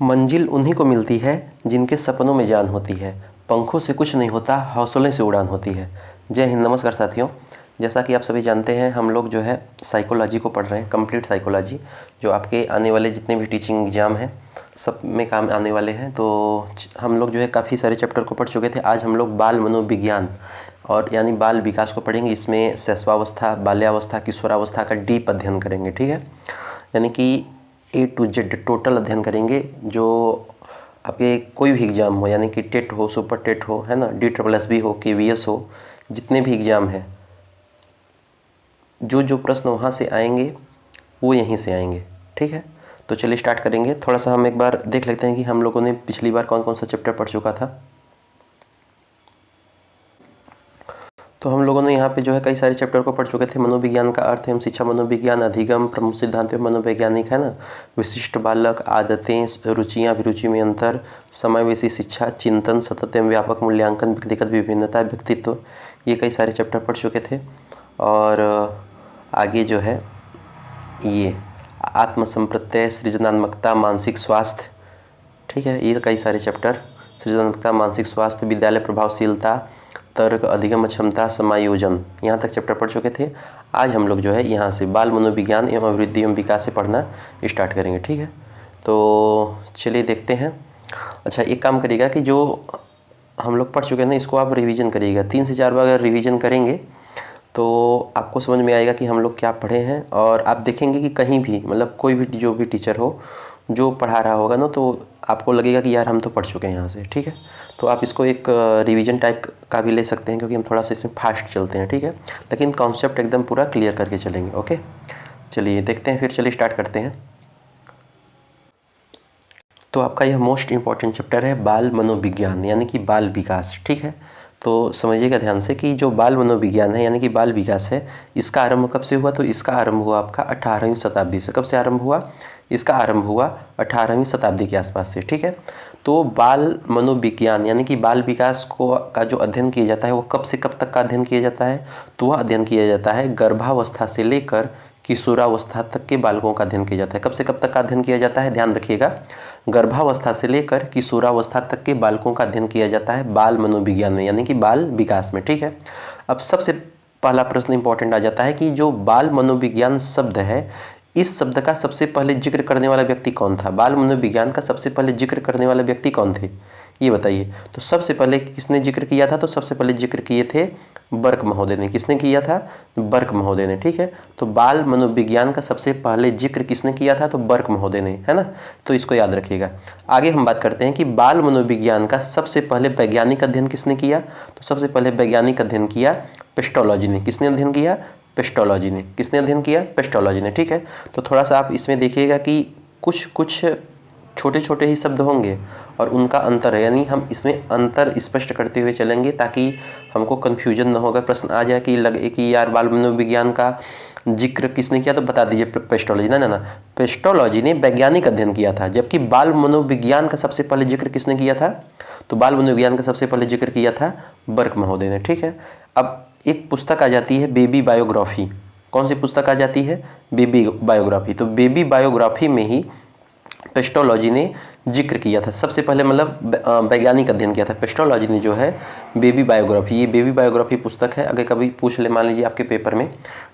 मंजिल उन्हीं को मिलती है जिनके सपनों में जान होती है। पंखों से कुछ नहीं होता, हौसले से उड़ान होती है। जय हिंद। नमस्कार साथियों, जैसा कि आप सभी जानते हैं हम लोग जो है साइकोलॉजी को पढ़ रहे हैं, कंप्लीट साइकोलॉजी, जो आपके आने वाले जितने भी टीचिंग एग्जाम हैं सब में काम आने वाले हैं। तो हम लोग जो है काफ़ी सारे चैप्टर को पढ़ चुके थे। आज हम लोग बाल मनोविज्ञान और यानी बाल विकास को पढ़ेंगे। इसमें शैशवावस्था, बाल्यावस्था, किशोरावस्था का डीप अध्ययन करेंगे। ठीक है, यानी कि A to Z टोटल अध्ययन करेंगे। जो आपके कोई भी एग्ज़ाम हो, यानी कि टेट हो, सुपर टेट हो, है ना, DSSB हो, KVS हो, जितने भी एग्ज़ाम हैं, जो जो प्रश्न वहाँ से आएंगे वो यहीं से आएंगे। ठीक है, तो चलिए स्टार्ट करेंगे। थोड़ा सा हम एक बार देख लेते हैं कि हम लोगों ने पिछली बार कौन कौन सा चैप्टर पढ़ चुका था। तो हम लोगों ने यहाँ पे जो है कई सारे चैप्टर को पढ़ चुके थे। मनोविज्ञान का अर्थ एवं शिक्षा, मनोविज्ञान, अधिगम, प्रमुख सिद्धांत मनोवैज्ञानिक, है ना, विशिष्ट बालक, आदतें, रुचियाँ, अभिरुचि में अंतर, समावेशी शिक्षा, चिंतन, सतत एवं व्यापक मूल्यांकन, व्यक्तिगत विभिन्नता, व्यक्तित्व, ये कई सारे चैप्टर पढ़ चुके थे। और आगे जो है ये आत्मसंप्रत्यय, सृजनात्मकता, मानसिक स्वास्थ्य, ठीक है, ये कई सारे चैप्टर, सृजनात्मकता, मानसिक स्वास्थ्य, विद्यालय प्रभावशीलता, तर्क, अधिगम क्षमता, समायोजन, यहाँ तक चैप्टर पढ़ चुके थे। आज हम लोग जो है यहाँ से बाल मनोविज्ञान एवं अभिवृद्धि एवं विकास से पढ़ना स्टार्ट करेंगे। ठीक है, तो चलिए देखते हैं। अच्छा, एक काम करिएगा कि जो हम लोग पढ़ चुके हैं ना, इसको आप रिवीजन करिएगा। 3 से 4 बार अगर रिवीजन करेंगे तो आपको समझ में आएगा कि हम लोग क्या पढ़े हैं। और आप देखेंगे कि कहीं भी, मतलब कोई भी जो भी टीचर हो जो पढ़ा रहा होगा ना, तो आपको लगेगा कि यार हम तो पढ़ चुके हैं यहाँ से। ठीक है, तो आप इसको एक रिवीजन टाइप का भी ले सकते हैं, क्योंकि हम थोड़ा सा इसमें फास्ट चलते हैं। ठीक है, लेकिन कॉन्सेप्ट एकदम पूरा क्लियर करके चलेंगे। ओके, चलिए देखते हैं, फिर चलिए स्टार्ट करते हैं। तो आपका यह मोस्ट इम्पॉर्टेंट चैप्टर है बाल मनोविज्ञान, यानी कि बाल विकास। ठीक है, तो समझिएगा ध्यान से कि जो बाल मनोविज्ञान है यानी कि बाल विकास है, इसका आरंभ कब से हुआ? तो इसका आरंभ हुआ आपका 18वीं शताब्दी से। कब से आरंभ हुआ? इसका आरंभ हुआ 18वीं शताब्दी के आसपास से। ठीक है, तो बाल मनोविज्ञान यानी कि बाल विकास को का जो अध्ययन किया जाता है वो कब से कब तक का अध्ययन किया जाता है? तो वह अध्ययन किया जाता है गर्भावस्था से लेकर किशोरावस्था तक के बालकों का अध्ययन किया जाता है। कब से कब तक का अध्ययन किया जाता है? ध्यान रखिएगा, गर्भावस्था से लेकर किशोरावस्था तक के बालकों का अध्ययन किया जाता है बाल मनोविज्ञान में, यानी कि बाल विकास में। ठीक है, अब सबसे पहला प्रश्न इंपॉर्टेंट आ जाता है कि जो बाल मनोविज्ञान शब्द है, इस शब्द का सबसे पहले जिक्र करने वाला व्यक्ति कौन था? बाल मनोविज्ञान का सबसे पहले जिक्र करने वाले व्यक्ति कौन थे, ये बताइए। तो सबसे पहले किसने जिक्र किया था? तो सबसे पहले जिक्र किए थे बर्क महोदय ने। किसने किया था? बर्क महोदय ने। ठीक है, तो बाल मनोविज्ञान का सबसे पहले जिक्र किसने किया था? तो बर्क महोदय ने, है ना, तो इसको याद रखिएगा। आगे हम बात करते हैं कि बाल मनोविज्ञान का सबसे पहले वैज्ञानिक अध्ययन किसने किया? तो सबसे पहले वैज्ञानिक अध्ययन किया पेस्टोलॉजी ने। किसने अध्ययन किया? पेस्टोलॉजी ने। किसने अध्ययन किया? पेस्टोलॉजी ने। ठीक है, तो थोड़ा सा आप इसमें देखिएगा कि कुछ कुछ छोटे छोटे ही शब्द होंगे और उनका अंतर है, यानी हम इसमें अंतर स्पष्ट करते हुए चलेंगे ताकि हमको कन्फ्यूजन न हो। अगर प्रश्न आ जाए कि लगे कि यार बाल मनोविज्ञान का जिक्र किसने किया, तो बता दीजिए पेस्टोलॉजी। ना ना ना, पेस्टोलॉजी ने वैज्ञानिक अध्ययन किया था, जबकि बाल मनोविज्ञान का सबसे पहले जिक्र किसने किया था? तो बाल मनोविज्ञान का सबसे पहले जिक्र किया था बर्क महोदय ने। ठीक है, अब एक पुस्तक आ जाती है बेबी बायोग्राफी। कौन सी पुस्तक आ जाती है? Baby biography. तो बेबी बायोग्राफी में ही पेस्टोलॉजी ने जिक्र किया था सबसे पहले, मतलब वैज्ञानिक अध्ययन किया था पेस्टोलॉजी ने, जो है बेबी बायोग्राफी। ये बेबी बायोग्राफी पुस्तक है। अगर कभी पूछ ले, मान लीजिए आपके पेपर में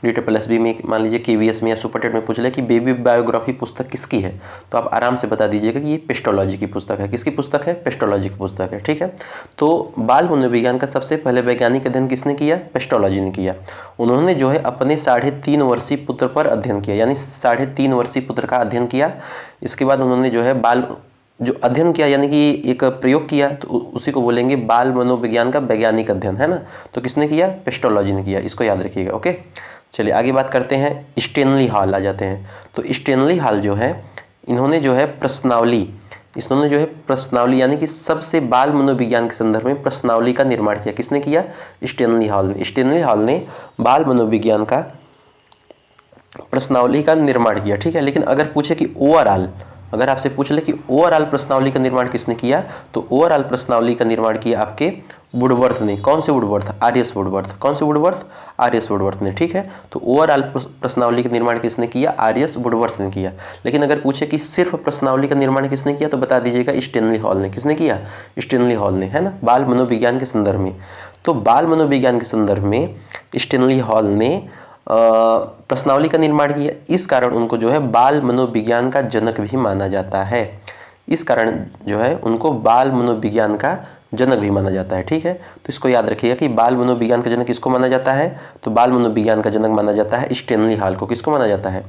DSSB में, मान लीजिए KVS में या सुपर टेट में पूछ ले कि बेबी बायोग्राफी पुस्तक किसकी है, तो आप आराम से बता दीजिएगा कि ये पेस्टोलॉजी की पुस्तक है। किसकी पुस्तक है? पेस्टोलॉजी की पुस्तक है। ठीक है, तो बाल मनोविज्ञान का सबसे पहले वैज्ञानिक अध्ययन किसने किया? पेस्टोलॉजी ने किया। उन्होंने जो है अपने 3.5 वर्षीय पुत्र पर अध्ययन किया, यानी 3.5 वर्षीय पुत्र का अध्ययन किया। इसके बाद उन्होंने जो है बाल जो अध्ययन किया, यानी कि एक प्रयोग किया, तो उसी को बोलेंगे बाल मनोविज्ञान का वैज्ञानिक अध्ययन, है ना। तो किसने किया? पेस्टोलॉजी ने किया। इसको याद रखिएगा। ओके, चलिए आगे बात करते हैं। स्टेनली हॉल आ जाते हैं। तो स्टेनली हॉल जो है, इन्होंने जो है प्रश्नावली, इन्होंने जो है प्रश्नावली, यानी कि सबसे बाल मनोविज्ञान के संदर्भ में प्रश्नावली का निर्माण किया। किसने किया? स्टेनली हॉल ने। स्टेनली हॉल ने बाल मनोविज्ञान का प्रश्नावली का निर्माण किया। ठीक है, लेकिन अगर पूछे कि ओवरऑल अगर आपसे पूछ ले कि ओवरऑल प्रश्नावली का निर्माण किसने किया, तो ओवरऑल प्रश्नावली का निर्माण किया आपके वुडवर्थ ने। कौन से वुडवर्थ? आर.एस. वुडवर्थ। कौन से वुडवर्थ? आर.एस. वुडवर्थ ने, ठीक है। तो ओवरऑल प्रश्नावली का निर्माण किसने किया? आर.एस. वुडवर्थ ने किया। लेकिन अगर पूछे कि सिर्फ प्रश्नावली का निर्माण किसने किया, तो बता दीजिएगा स्टेनली हॉल ने। किसने किया? स्टेनली हॉल ने, है ना, बाल मनोविज्ञान के संदर्भ में। तो बाल मनोविज्ञान के संदर्भ में स्टेनली हॉल ने प्रश्नावली का निर्माण किया। इस कारण उनको जो है बाल मनोविज्ञान का जनक भी माना जाता है। इस कारण जो है उनको बाल मनोविज्ञान का जनक भी माना जाता है, ठीक है। तो इसको याद रखिएगा कि बाल मनोविज्ञान का जनक किसको माना जाता है, तो बाल मनोविज्ञान का जनक माना जाता है स्टेनली हॉल को। किसको माना जाता है?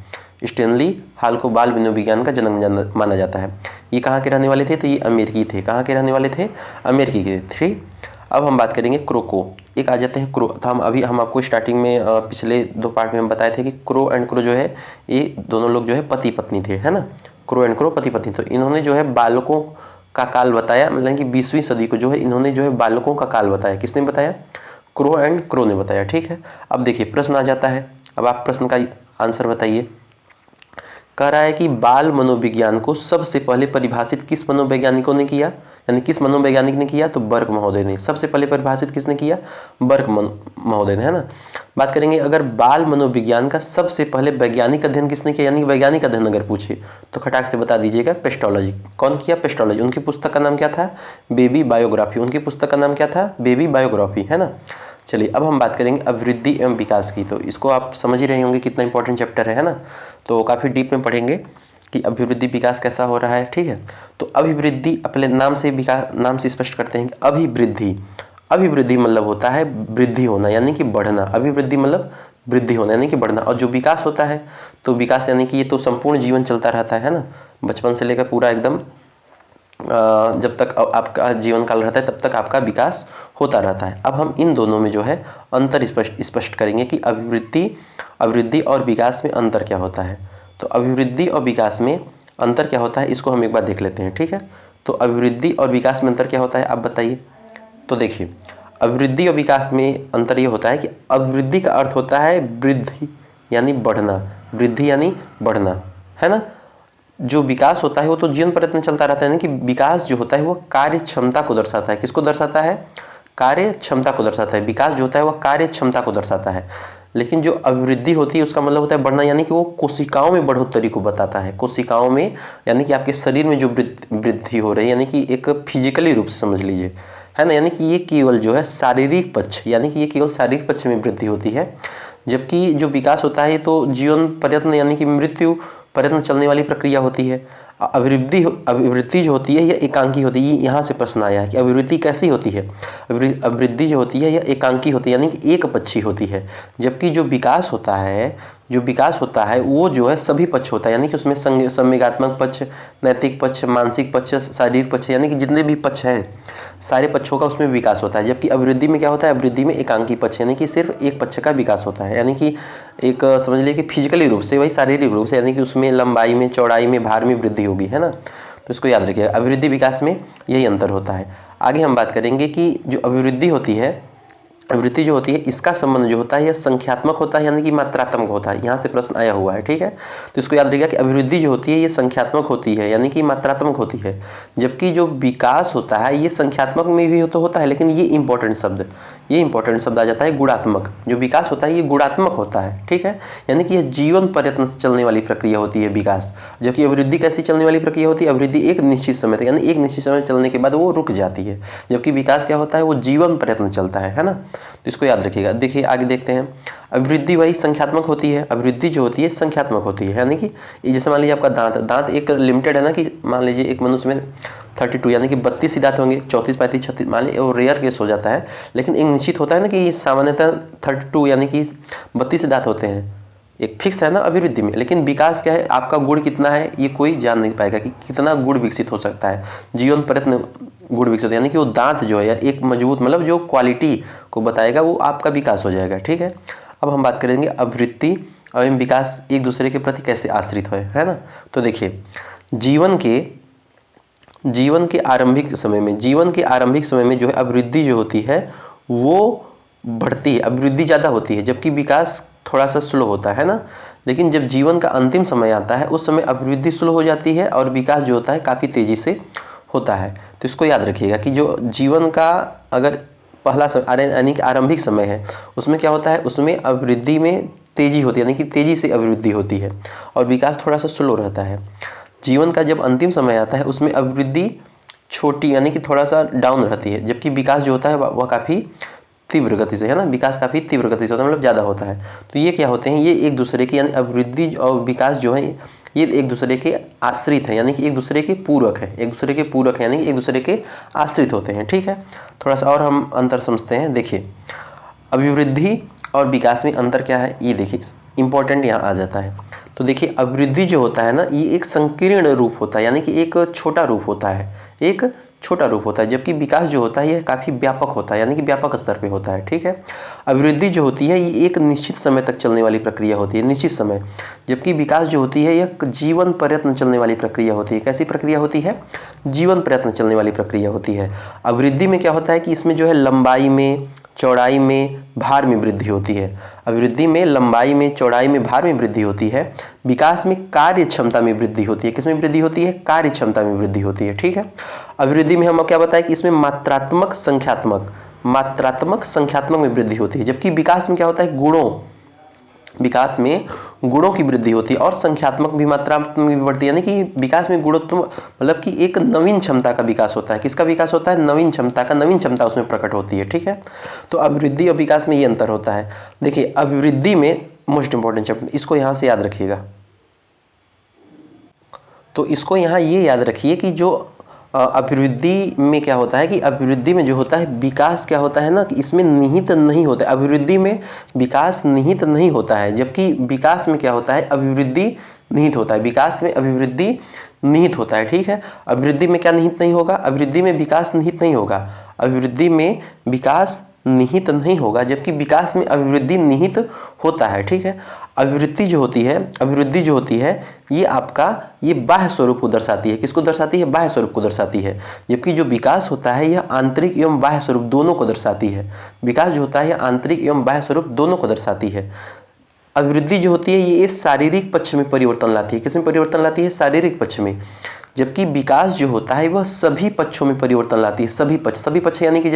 स्टेनली हॉल को बाल मनोविज्ञान का जनक माना जाता है। ये कहाँ के रहने वाले थे? तो ये अमेरिकी थे। कहाँ के रहने वाले थे? अमेरिकी के थे। अब हम बात करेंगे क्रो को। एक आ जाते हैं क्रो। तो हम आपको स्टार्टिंग में पिछले 2 पार्ट में हम बताए थे कि क्रो एंड क्रो जो है ये दोनों लोग जो है पति पत्नी थे, है ना। क्रो एंड क्रो पति पत्नी। तो इन्होंने जो है बालकों का काल बताया, मतलब कि 20वीं सदी को जो है इन्होंने जो है बालकों का काल बताया। किसने बताया? क्रो एंड क्रो ने बताया, ठीक है। अब देखिए प्रश्न आ जाता है। अब आप प्रश्न का आंसर बताइए। कह रहा है कि बाल मनोविज्ञान को सबसे पहले परिभाषित किस मनोवैज्ञानिकों ने किया, यानी किस मनोवैज्ञानिक ने किया, तो बर्क महोदय ने। सबसे पहले परिभाषित किसने किया? बर्क महोदय ने, है ना। बात करेंगे अगर बाल मनोविज्ञान का सबसे पहले वैज्ञानिक अध्ययन किसने किया, यानी वैज्ञानिक अध्ययन अगर पूछे तो खटाक से बता दीजिएगा पेस्टोलॉजी। कौन किया? पेस्टोलॉजी। उनकी पुस्तक का नाम क्या था? Baby biography. उनकी पुस्तक का नाम क्या था? बेबी बायोग्राफी, है ना। चलिए अब हम बात करेंगे अभिवृद्धि एवं विकास की। तो इसको आप समझ ही रहे होंगे कितना इंपॉर्टेंट चैप्टर है ना। तो काफ़ी डीप में पढ़ेंगे कि अभिवृद्धि विकास कैसा हो रहा है, ठीक है। तो अभिवृद्धि अपने नाम से विकास, नाम से स्पष्ट करते हैं कि अभिवृद्धि। अभिवृद्धि मतलब होता है वृद्धि होना, यानी कि बढ़ना। अभिवृद्धि मतलब वृद्धि होना यानी कि बढ़ना। और जो विकास होता है, तो विकास यानी कि ये तो संपूर्ण जीवन चलता रहता है ना, बचपन से लेकर पूरा एकदम जब तक आपका जीवन काल रहता है तब तक आपका विकास होता रहता है। अब हम इन दोनों में जो है अंतर स्पष्ट करेंगे कि अभिवृद्धि और विकास में अंतर क्या होता है। तो अभिवृद्धि और विकास में अंतर क्या होता है, इसको हम एक बार देख लेते हैं, ठीक है। तो अभिवृद्धि और विकास में अंतर क्या होता है, आप बताइए। तो देखिए अभिवृद्धि और विकास में अंतर ये होता है कि अभिवृद्धि का अर्थ होता है वृद्धि यानी बढ़ना, वृद्धि यानी बढ़ना, है ना। जो विकास होता है वो तो जीवन पर्यंत चलता रहता है ना, कि विकास जो होता है वो कार्य क्षमता को दर्शाता है। किसको दर्शाता है? कार्य क्षमता को दर्शाता है। विकास जो होता है वो कार्य क्षमता को दर्शाता है। लेकिन जो अभिवृद्धि होती है उसका मतलब होता है बढ़ना, यानी कि वो कोशिकाओं में बढ़ोतरी को बताता है। कोशिकाओं में यानी कि आपके शरीर में जो वृद्धि हो रही है, यानी कि एक फिजिकली रूप से समझ लीजिए, है ना। यानी कि ये केवल जो है शारीरिक पक्ष, यानी कि ये केवल शारीरिक पक्ष में वृद्धि होती है। जबकि जो विकास होता है तो जीवन पर्यंत यानी कि मृत्यु पर्यंत चलने वाली प्रक्रिया होती है। अभिवृद्धि जो होती है यह एकांकी होती है। यहाँ से प्रश्न आया है कि अभिवृद्धि कैसी होती है। अभिवृद्धि जो होती है यह एकांकी होती है, यानी कि एक पक्षी होती है। जबकि जो विकास होता है वो जो है सभी पक्ष होता है, यानी कि उसमें संवेगात्मक पक्ष, नैतिक पक्ष, मानसिक पक्ष, शारीरिक पक्ष, यानी कि जितने भी पक्ष हैं सारे पक्षों का उसमें विकास होता है। जबकि अभिवृद्धि में क्या होता है, अभिवृद्धि में एकांकी पक्ष यानी कि सिर्फ एक पक्ष का विकास होता है, यानी कि एक समझ लीजिए कि फिजिकली रूप से, वही शारीरिक रूप से, यानी कि उसमें लंबाई में, चौड़ाई में, भार में वृद्धि होगी, है ना। तो इसको याद रखिएगा, अभिवृद्धि विकास में यही अंतर होता है। आगे हम बात करेंगे कि जो अभिवृद्धि होती है, अभिवृद्धि जो होती है इसका संबंध जो होता है यह संख्यात्मक होता है यानी कि मात्रात्मक होता है। यहाँ से प्रश्न आया हुआ है, ठीक है। तो इसको याद रखिएगा कि अभिवृद्धि जो होती है ये संख्यात्मक होती है यानी कि मात्रात्मक होती है। जबकि जो विकास होता है ये संख्यात्मक में भी तो होता है, लेकिन ये इंपॉर्टेंट शब्द आ जाता है गुणात्मक। जो विकास होता है ये गुणात्मक होता है, ठीक है। यानी कि यह जीवन पर्यंत चलने वाली प्रक्रिया होती है विकास। जबकि अभिवृद्धि कैसी चलने वाली प्रक्रिया होती है, अभिवृद्धि एक निश्चित समय तक, यानी एक निश्चित समय चलने के बाद वो रुक जाती है। जबकि विकास क्या होता है, वो जीवन पर्यंत चलता है ना। तो इसको याद रखिएगा। देखिए आगे देखते हैं, अभिवृद्धि वही संख्यात्मक होती है, अभिवृद्धि जो होती है संख्यात्मक होती है। यानी कि जैसे मान लीजिए आपका दांत एक लिमिटेड है ना, कि मान लीजिए एक मनुष्य में 32 यानी कि 32 दांत होंगे, 34, 35, 36, मान लीजिए वो रेयर केस हो जाता है। लेकिन एक निश्चित होता है ना कि सामान्यतः 32 यानी कि 32 दांत होते हैं, एक फिक्स है ना अभिवृद्धि में। लेकिन विकास क्या है, आपका गुण कितना है ये कोई जान नहीं पाएगा कि कितना गुण विकसित हो सकता है। जीवन पर्यंत गुण विकसित, यानी कि वो दांत जो है या एक मजबूत, मतलब जो क्वालिटी को बताएगा वो आपका विकास हो जाएगा, ठीक है। अब हम बात करेंगे अभिवृद्धि एवं विकास एक दूसरे के प्रति कैसे आश्रित है ना। तो देखिए जीवन के आरंभिक समय में जो है अभिवृद्धि जो होती है वो बढ़ती है, अभिवृद्धि ज़्यादा होती है। जबकि विकास थोड़ा सा स्लो होता है ना। लेकिन जब जीवन का अंतिम समय आता है उस समय अभिवृद्धि स्लो हो जाती है और विकास जो होता है काफ़ी तेज़ी से होता है। तो इसको याद रखिएगा कि जो जीवन का अगर पहला समय यानी कि आरंभिक समय है उसमें क्या होता है, उसमें अभिवृद्धि में तेज़ी होती है, यानी कि तेज़ी से अभिवृद्धि होती है और विकास थोड़ा सा स्लो रहता है। जीवन का जब अंतिम समय आता है उसमें अभिवृद्धि छोटी यानी कि थोड़ा सा डाउन रहती है, जबकि विकास जो होता है वह काफ़ी तीव्र गति से, है ना, विकास काफ़ी तीव्र गति से होता है, मतलब ज़्यादा होता है। तो ये क्या होते हैं, ये एक दूसरे के यानी अभिवृद्धि और विकास जो है ये एक दूसरे के आश्रित है, यानी कि एक दूसरे के पूरक है, एक दूसरे के पूरक है, यानी कि एक दूसरे के आश्रित होते हैं। ठीक है, थोड़ा सा और हम अंतर समझते हैं। देखिए अभिवृद्धि और विकास में अंतर क्या है, ये देखिए इंपॉर्टेंट यहाँ आ जाता है। तो देखिए अभिवृद्धि जो होता है ना ये एक संकीर्ण रूप होता है, यानी कि एक छोटा रूप होता है, एक छोटा रूप होता है, जबकि विकास जो होता है यह काफ़ी व्यापक होता है, यानी कि व्यापक स्तर पे होता है। ठीक है, अभिवृद्धि जो होती है ये एक निश्चित समय तक चलने वाली प्रक्रिया होती है, निश्चित समय, जबकि विकास जो होती है यह जीवन पर्यंत चलने वाली प्रक्रिया होती है। कैसी प्रक्रिया होती है, जीवन पर्यंत चलने वाली प्रक्रिया होती है। अभिवृद्धि में क्या होता है कि इसमें जो है लंबाई में, चौड़ाई में, भार में वृद्धि होती है। अभिवृद्धि में लंबाई में, चौड़ाई में, भार में वृद्धि होती है। विकास में कार्य क्षमता में वृद्धि होती है। किसमें वृद्धि होती है, कार्य क्षमता में वृद्धि होती है। ठीक है, अभिवृद्धि में हम क्या बताएं कि इसमें मात्रात्मक संख्यात्मक में वृद्धि होती है, जबकि विकास में क्या होता है, विकास में गुणों की वृद्धि होती है और संख्यात्मक भी, मात्रात्मक भी बढ़ती है, यानी कि विकास में गुणत्व मतलब कि एक नवीन क्षमता का विकास होता है। किसका विकास होता है, नवीन क्षमता उसमें प्रकट होती है। ठीक है, तो अभिवृद्धि और विकास में ये अंतर होता है। देखिए अभिवृद्धि में मोस्ट इंपॉर्टेंट चैप्टर, इसको यहाँ से याद रखिएगा। तो इसको यहाँ ये याद रखिए कि जो अभिवृद्धि में क्या होता है कि अभिवृद्धि में जो होता है विकास क्या होता है ना कि इसमें निहित नहीं होता है, अभिवृद्धि में विकास निहित नहीं होता है, जबकि विकास में क्या होता है, अभिवृद्धि निहित होता है। विकास में अभिवृद्धि निहित होता है। ठीक है, अभिवृद्धि में क्या निहित नहीं होगा, अभिवृद्धि में विकास निहित नहीं होगा, अभिवृद्धि में विकास निहित नहीं होगा, जबकि विकास में अभिवृद्धि निहित होता है। ठीक है, अभिवृद्धि जो होती है ये आपका ये बाह्य स्वरूप को दर्शाती है। किसको दर्शाती है, बाह्य स्वरूप को दर्शाती है, जबकि जो विकास होता है यह आंतरिक एवं बाह्य स्वरूप दोनों को दर्शाती है। विकास जो होता है यह आंतरिक एवं बाह्य स्वरूप दोनों को दर्शाती है। अभिवृद्धि जो होती है ये शारीरिक पक्ष में परिवर्तन लाती है। किसमें परिवर्तन लाती है, शारीरिक पक्ष में, जबकि विकास जो होता है वह सभी पक्षों में परिवर्तन लाती है। सभी पक्ष यानी कि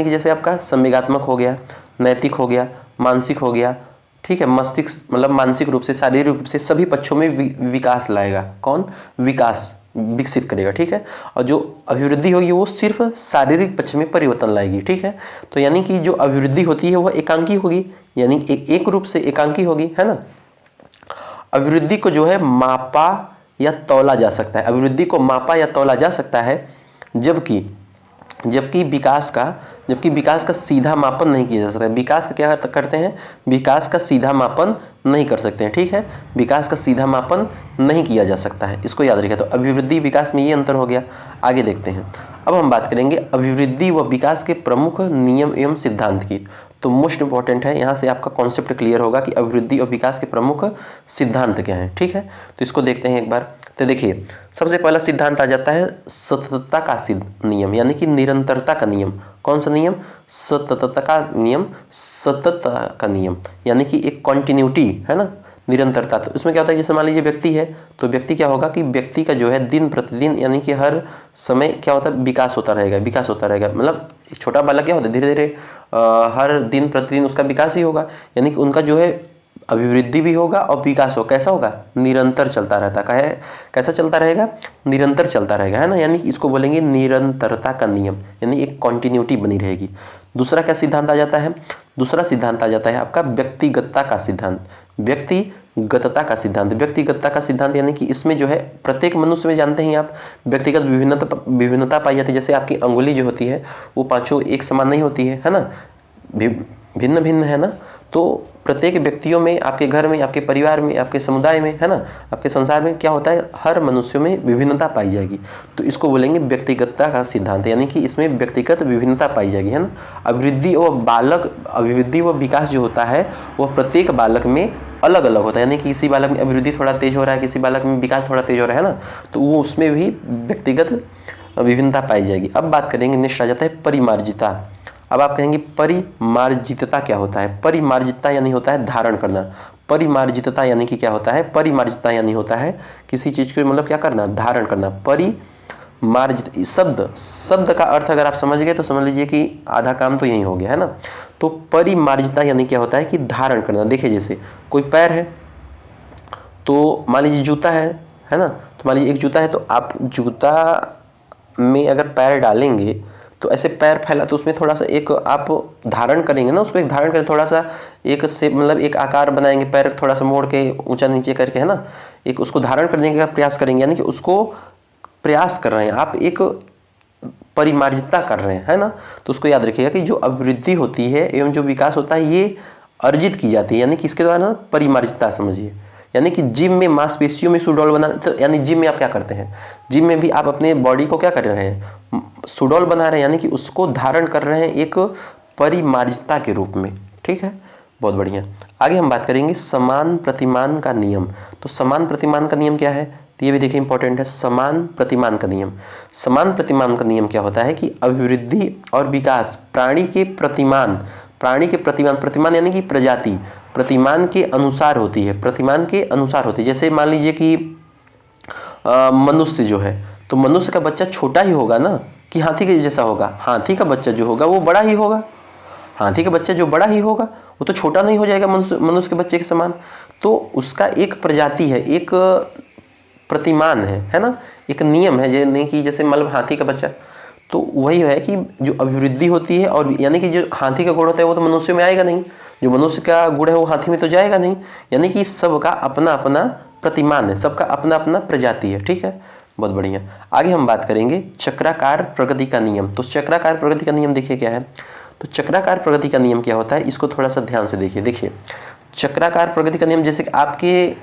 जैसे आपका संवेगात्मक हो गया, नैतिक हो गया, मानसिक हो गया। ठीक है, मस्तिष्क मतलब मानसिक रूप से, शारीरिक रूप से सभी पक्षों में विकास लाएगा। कौन, विकास विकसित करेगा। ठीक है, और जो अभिवृद्धि होगी वो सिर्फ शारीरिक पक्ष में परिवर्तन लाएगी। ठीक है, तो यानी कि जो अभिवृद्धि होती है वह एकांकी होगी, यानी एक रूप से एकांकी होगी, है ना। अभिवृद्धि को जो है मापा या तौला जा सकता है, अभिवृद्धि को मापा या तौला जा सकता है, जबकि विकास का सीधा मापन नहीं किया जा सकता है। विकास का क्या करते हैं, विकास का सीधा मापन नहीं कर सकते हैं। ठीक है, विकास का सीधा मापन नहीं किया जा सकता है, इसको याद रखिए। तो अभिवृद्धि विकास में ये अंतर हो गया। आगे देखते हैं, अब हम बात करेंगे अभिवृद्धि व विकास के प्रमुख नियम एवं सिद्धांत की। तो मोस्ट इंपॉर्टेंट है, यहाँ से आपका कॉन्सेप्ट क्लियर होगा कि अभिवृद्धि और विकास के प्रमुख सिद्धांत क्या हैं। ठीक है, तो इसको देखते हैं एक बार। तो देखिए सबसे पहला सिद्धांत आ जाता है सततता का नियम, यानी कि निरंतरता का नियम। कौन सा नियम, सततता का नियम, यानी कि एक कॉन्टिन्यूटी, है ना, निरंतरता। तो इसमें क्या होता है, जैसे मान लीजिए व्यक्ति है, तो व्यक्ति क्या होगा कि व्यक्ति का जो है दिन प्रतिदिन यानी कि हर समय क्या होता है, विकास होता रहेगा। मतलब एक छोटा बालक क्या होता है, धीरे धीरे हर दिन प्रतिदिन उसका विकास ही होगा, यानी कि उनका जो है अभिवृद्धि भी होगा और विकास हो कैसा होगा, निरंतर चलता रहता है। कैसा चलता रहेगा, निरंतर चलता रहेगा, है ना, यानी इसको बोलेंगे निरंतरता का नियम, यानी एक कॉन्टिन्यूटी बनी रहेगी। दूसरा क्या सिद्धांत आ जाता है, दूसरा सिद्धांत आ जाता है आपका व्यक्तिगतता का सिद्धांत। व्यक्तिगतता का सिद्धांत यानी कि इसमें जो है प्रत्येक मनुष्य में, जानते हैं आप, व्यक्तिगत विभिन्नता पाई जाती है। जैसे आपकी अंगुली जो होती है वो पांचों एक समान नहीं होती है ना, भिन्न भिन्न है ना। तो प्रत्येक व्यक्तियों में, आपके घर में, आपके परिवार में, आपके समुदाय में, है ना, आपके संसार में क्या होता है, हर मनुष्यों में विभिन्नता पाई जाएगी। तो इसको बोलेंगे व्यक्तिगतता का सिद्धांत, यानी कि इसमें व्यक्तिगत विभिन्नता पाई जाएगी, है ना। अभिवृद्धि व विकास जो होता है वह प्रत्येक बालक में अलग अलग होता है, यानी कि किसी बालक में अभिवृद्धि थोड़ा तेज हो रहा है, किसी बालक में विकास थोड़ा तेज हो रहा है ना, तो वो उसमें भी व्यक्तिगत विभिन्नता पाई जाएगी। अब बात करेंगे, नेक्स्ट आ जाता है परिमार्जिता। अब आप कहेंगे परिमार्जितता क्या होता है? परिमार्जितता यानी होता है धारण करना। परिमार्जितता यानी कि क्या होता है? परिमार्जितता यानी होता है किसी चीज को मतलब क्या करना? धारण करना। परिमार्जित शब्द का अर्थ अगर आप समझ गए तो समझ लीजिए कि आधा काम तो यही हो गया है ना। तो परिमार्जितता यानी क्या होता है कि धारण करना। देखिए जैसे कोई पैर है, तो मान लीजिए जूता है ना, तो मान लीजिए एक जूता है, तो आप जूता में अगर पैर डालेंगे तो ऐसे पैर फैला, तो उसमें थोड़ा सा एक आप धारण करेंगे ना, उसको एक धारण करें, थोड़ा सा एक से मतलब एक आकार बनाएंगे, पैर थोड़ा सा मोड़ के ऊंचा नीचे करके, है ना, एक उसको धारण करने का प्रयास करेंगे, यानी कि उसको प्रयास कर रहे हैं आप, एक परिमार्जितता कर रहे हैं, है ना। तो उसको याद रखिएगा कि जो अभिवृद्धि होती है एवं जो विकास होता है ये अर्जित की जाती है, यानी कि इसके द्वारा परिमार्जितता समझिए। यानी कि जिम में मांसपेशियों में सुडौल बना, तो यानी जिम में आप क्या करते हैं? जिम में भी आप अपने बॉडी को क्या कर रहे हैं? सुडौल बना रहे हैं, यानी कि उसको धारण कर रहे हैं एक परिमार्जितता के रूप में। ठीक है, बहुत बढ़िया। आगे हम बात करेंगे समान प्रतिमान का नियम। तो समान प्रतिमान का नियम क्या है? तो ये भी देखिए इंपॉर्टेंट है। समान प्रतिमान का नियम, समान प्रतिमान का नियम क्या होता है कि अभिवृद्धि और विकास प्राणी के प्रतिमान, प्रतिमान यानी कि प्रजाति, प्रतिमान के अनुसार होती है, प्रतिमान के अनुसार होती है। जैसे मान लीजिए कि मनुष्य जो है, तो मनुष्य का बच्चा छोटा ही होगा ना कि हाथी के जैसा होगा? हाथी का बच्चा जो होगा वो बड़ा ही होगा। हाथी का बच्चा जो बड़ा ही होगा वो तो छोटा नहीं हो जाएगा मनुष्य के बच्चे के समान। तो उसका एक प्रजाति है, एक प्रतिमान है ना, एक नियम है, यानी कि जैसे मतलब हाथी का बच्चा, तो वही है कि जो अभिवृद्धि होती है, और यानी कि जो हाथी का गुण होता है वो तो मनुष्य में आएगा नहीं, जो मनुष्य का गुण है वो हाथी में तो जाएगा नहीं। यानी कि सबका अपना अपना प्रतिमान है, सबका अपना अपना प्रजाति है। ठीक है, बहुत बढ़िया। आगे हम बात करेंगे चक्राकार प्रगति का नियम। तो चक्राकार प्रगति का नियम देखिए क्या है। तो चक्राकार प्रगति का नियम क्या होता है, इसको थोड़ा सा ध्यान से देखिए। देखिए चक्राकार प्रगति का नियम, जैसे कि आपके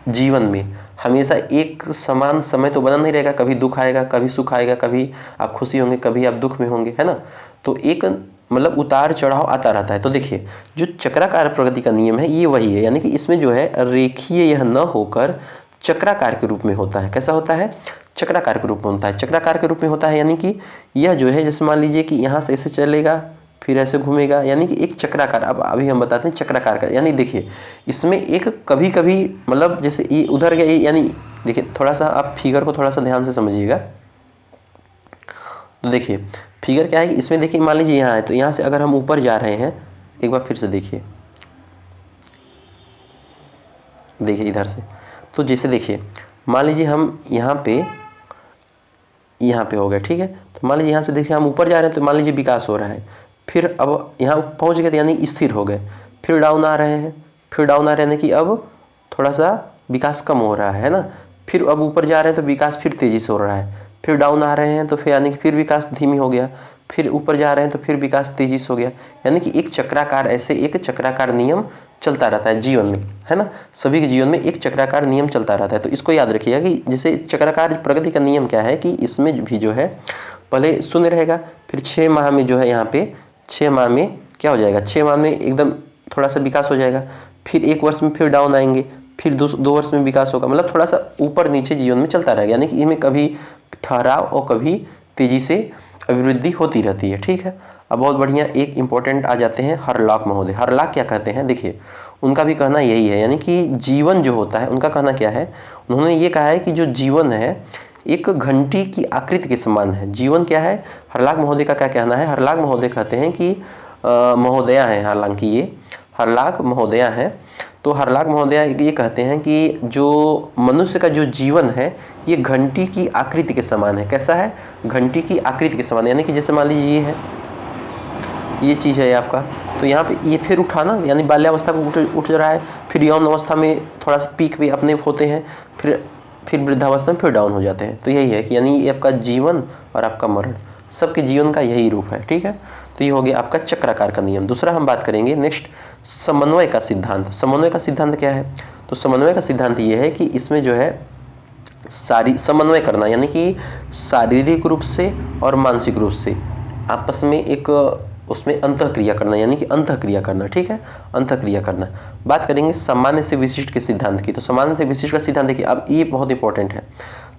जीवन में हमेशा एक समान समय तो बना नहीं रहेगा, कभी दुख आएगा, कभी सुख आएगा, कभी आप खुशी होंगे, कभी आप दुख में होंगे, है ना। तो एक मतलब उतार चढ़ाव आता रहता है। तो देखिए जो चक्राकार प्रगति का नियम है ये वही है, यानी कि इसमें जो है रेखीय यह न होकर चक्राकार के रूप में होता है। कैसा होता है? चक्राकार के रूप में होता है। चक्राकार के रूप में होता है यानी कि यह जो है, जैसे मान लीजिए कि यहाँ से ऐसे चलेगा, फिर ऐसे घूमेगा, यानी कि एक चक्राकार। अब अभी हम बताते हैं चक्राकार का, यानी देखिए इसमें एक कभी कभी मतलब जैसे ये उधर गया, यानी देखिए थोड़ा सा आप फिगर को थोड़ा सा ध्यान से समझिएगा। तो देखिए फिगर क्या है कि इसमें देखिए मान लीजिए यहाँ है, तो यहाँ से अगर हम ऊपर जा रहे हैं, एक बार फिर से देखिए, देखिए इधर से, तो जैसे देखिए मान लीजिए हम यहाँ पे हो गए, ठीक है। तो मान लीजिए यहाँ से देखिए हम ऊपर जा रहे हैं, तो मान लीजिए विकास हो रहा है, फिर अब यहाँ पहुँच गए यानी स्थिर हो गए, फिर डाउन आ रहे हैं, फिर डाउन आ रहे हैं कि अब थोड़ा सा विकास कम हो रहा है ना, फिर अब ऊपर जा रहे हैं तो विकास फिर तेज़ी से हो रहा है, फिर डाउन आ रहे हैं तो फिर यानी कि फिर विकास धीमी हो गया, फिर ऊपर जा रहे हैं तो फिर विकास तेजी से हो गया। यानी कि एक चक्राकार, ऐसे एक चक्राकार नियम चलता रहता है जीवन में, है ना। सभी के जीवन में एक चक्राकार नियम चलता रहता है। तो इसको याद रखिएगा कि जैसे चक्राकार प्रगति का नियम क्या है कि इसमें भी जो है पहले शून्य रहेगा, फिर 6 माह में जो है यहाँ पे 6 माह में क्या हो जाएगा, 6 माह में एकदम थोड़ा सा विकास हो जाएगा, फिर 1 वर्ष में फिर डाउन आएंगे, फिर 2 वर्ष में विकास होगा, मतलब थोड़ा सा ऊपर नीचे जीवन में चलता रहेगा। यानी कि इनमें कभी ठहराव और कभी तेजी से अभिवृद्धि होती रहती है। ठीक है, अब बहुत बढ़िया एक इंपॉर्टेंट आ जाते हैं हरलाक महोदय। हरलाक क्या कहते हैं, देखिए उनका भी कहना यही है, यानी कि जीवन जो होता है, उनका कहना क्या है, उन्होंने ये कहा है कि जो जीवन है एक घंटी की आकृति के समान है। जीवन क्या है, हरलाक महोदय का क्या कहना है, हरलाक महोदय कहते हैं कि महोदया है, हालांकि ये हरलाक महोदया है, तो हरलाक महोदया ये कहते हैं कि जो मनुष्य का जो जीवन है ये घंटी की आकृति के समान है। कैसा है, घंटी की आकृति के समान, यानी कि जैसे मान लीजिए ये है, ये चीज़ है आपका, तो यहाँ पे ये फिर उठाना, यानी बाल्यावस्था को उठ रहा है, फिर यौन अवस्था में थोड़ा सा पीक पे अपने होते हैं, फिर वृद्धावस्था में फिर डाउन हो जाते हैं। तो यही है कि यानी ये आपका जीवन और आपका मरण, सबके जीवन का यही रूप है। ठीक है, तो ये हो गया आपका चक्राकार का नियम। दूसरा हम बात करेंगे नेक्स्ट समन्वय का सिद्धांत। समन्वय का सिद्धांत क्या है, तो समन्वय का सिद्धांत ये है कि इसमें जो है समन्वय करना, यानी कि शारीरिक रूप से और मानसिक रूप से आपस में एक उसमें अंतःक्रिया करना, यानी कि अंतःक्रिया करना। ठीक है, अंतःक्रिया करना। बात करेंगे सामान्य से विशिष्ट के सिद्धांत की। तो सामान्य से विशिष्ट का सिद्धांत देखिए, अब ये बहुत इंपॉर्टेंट है।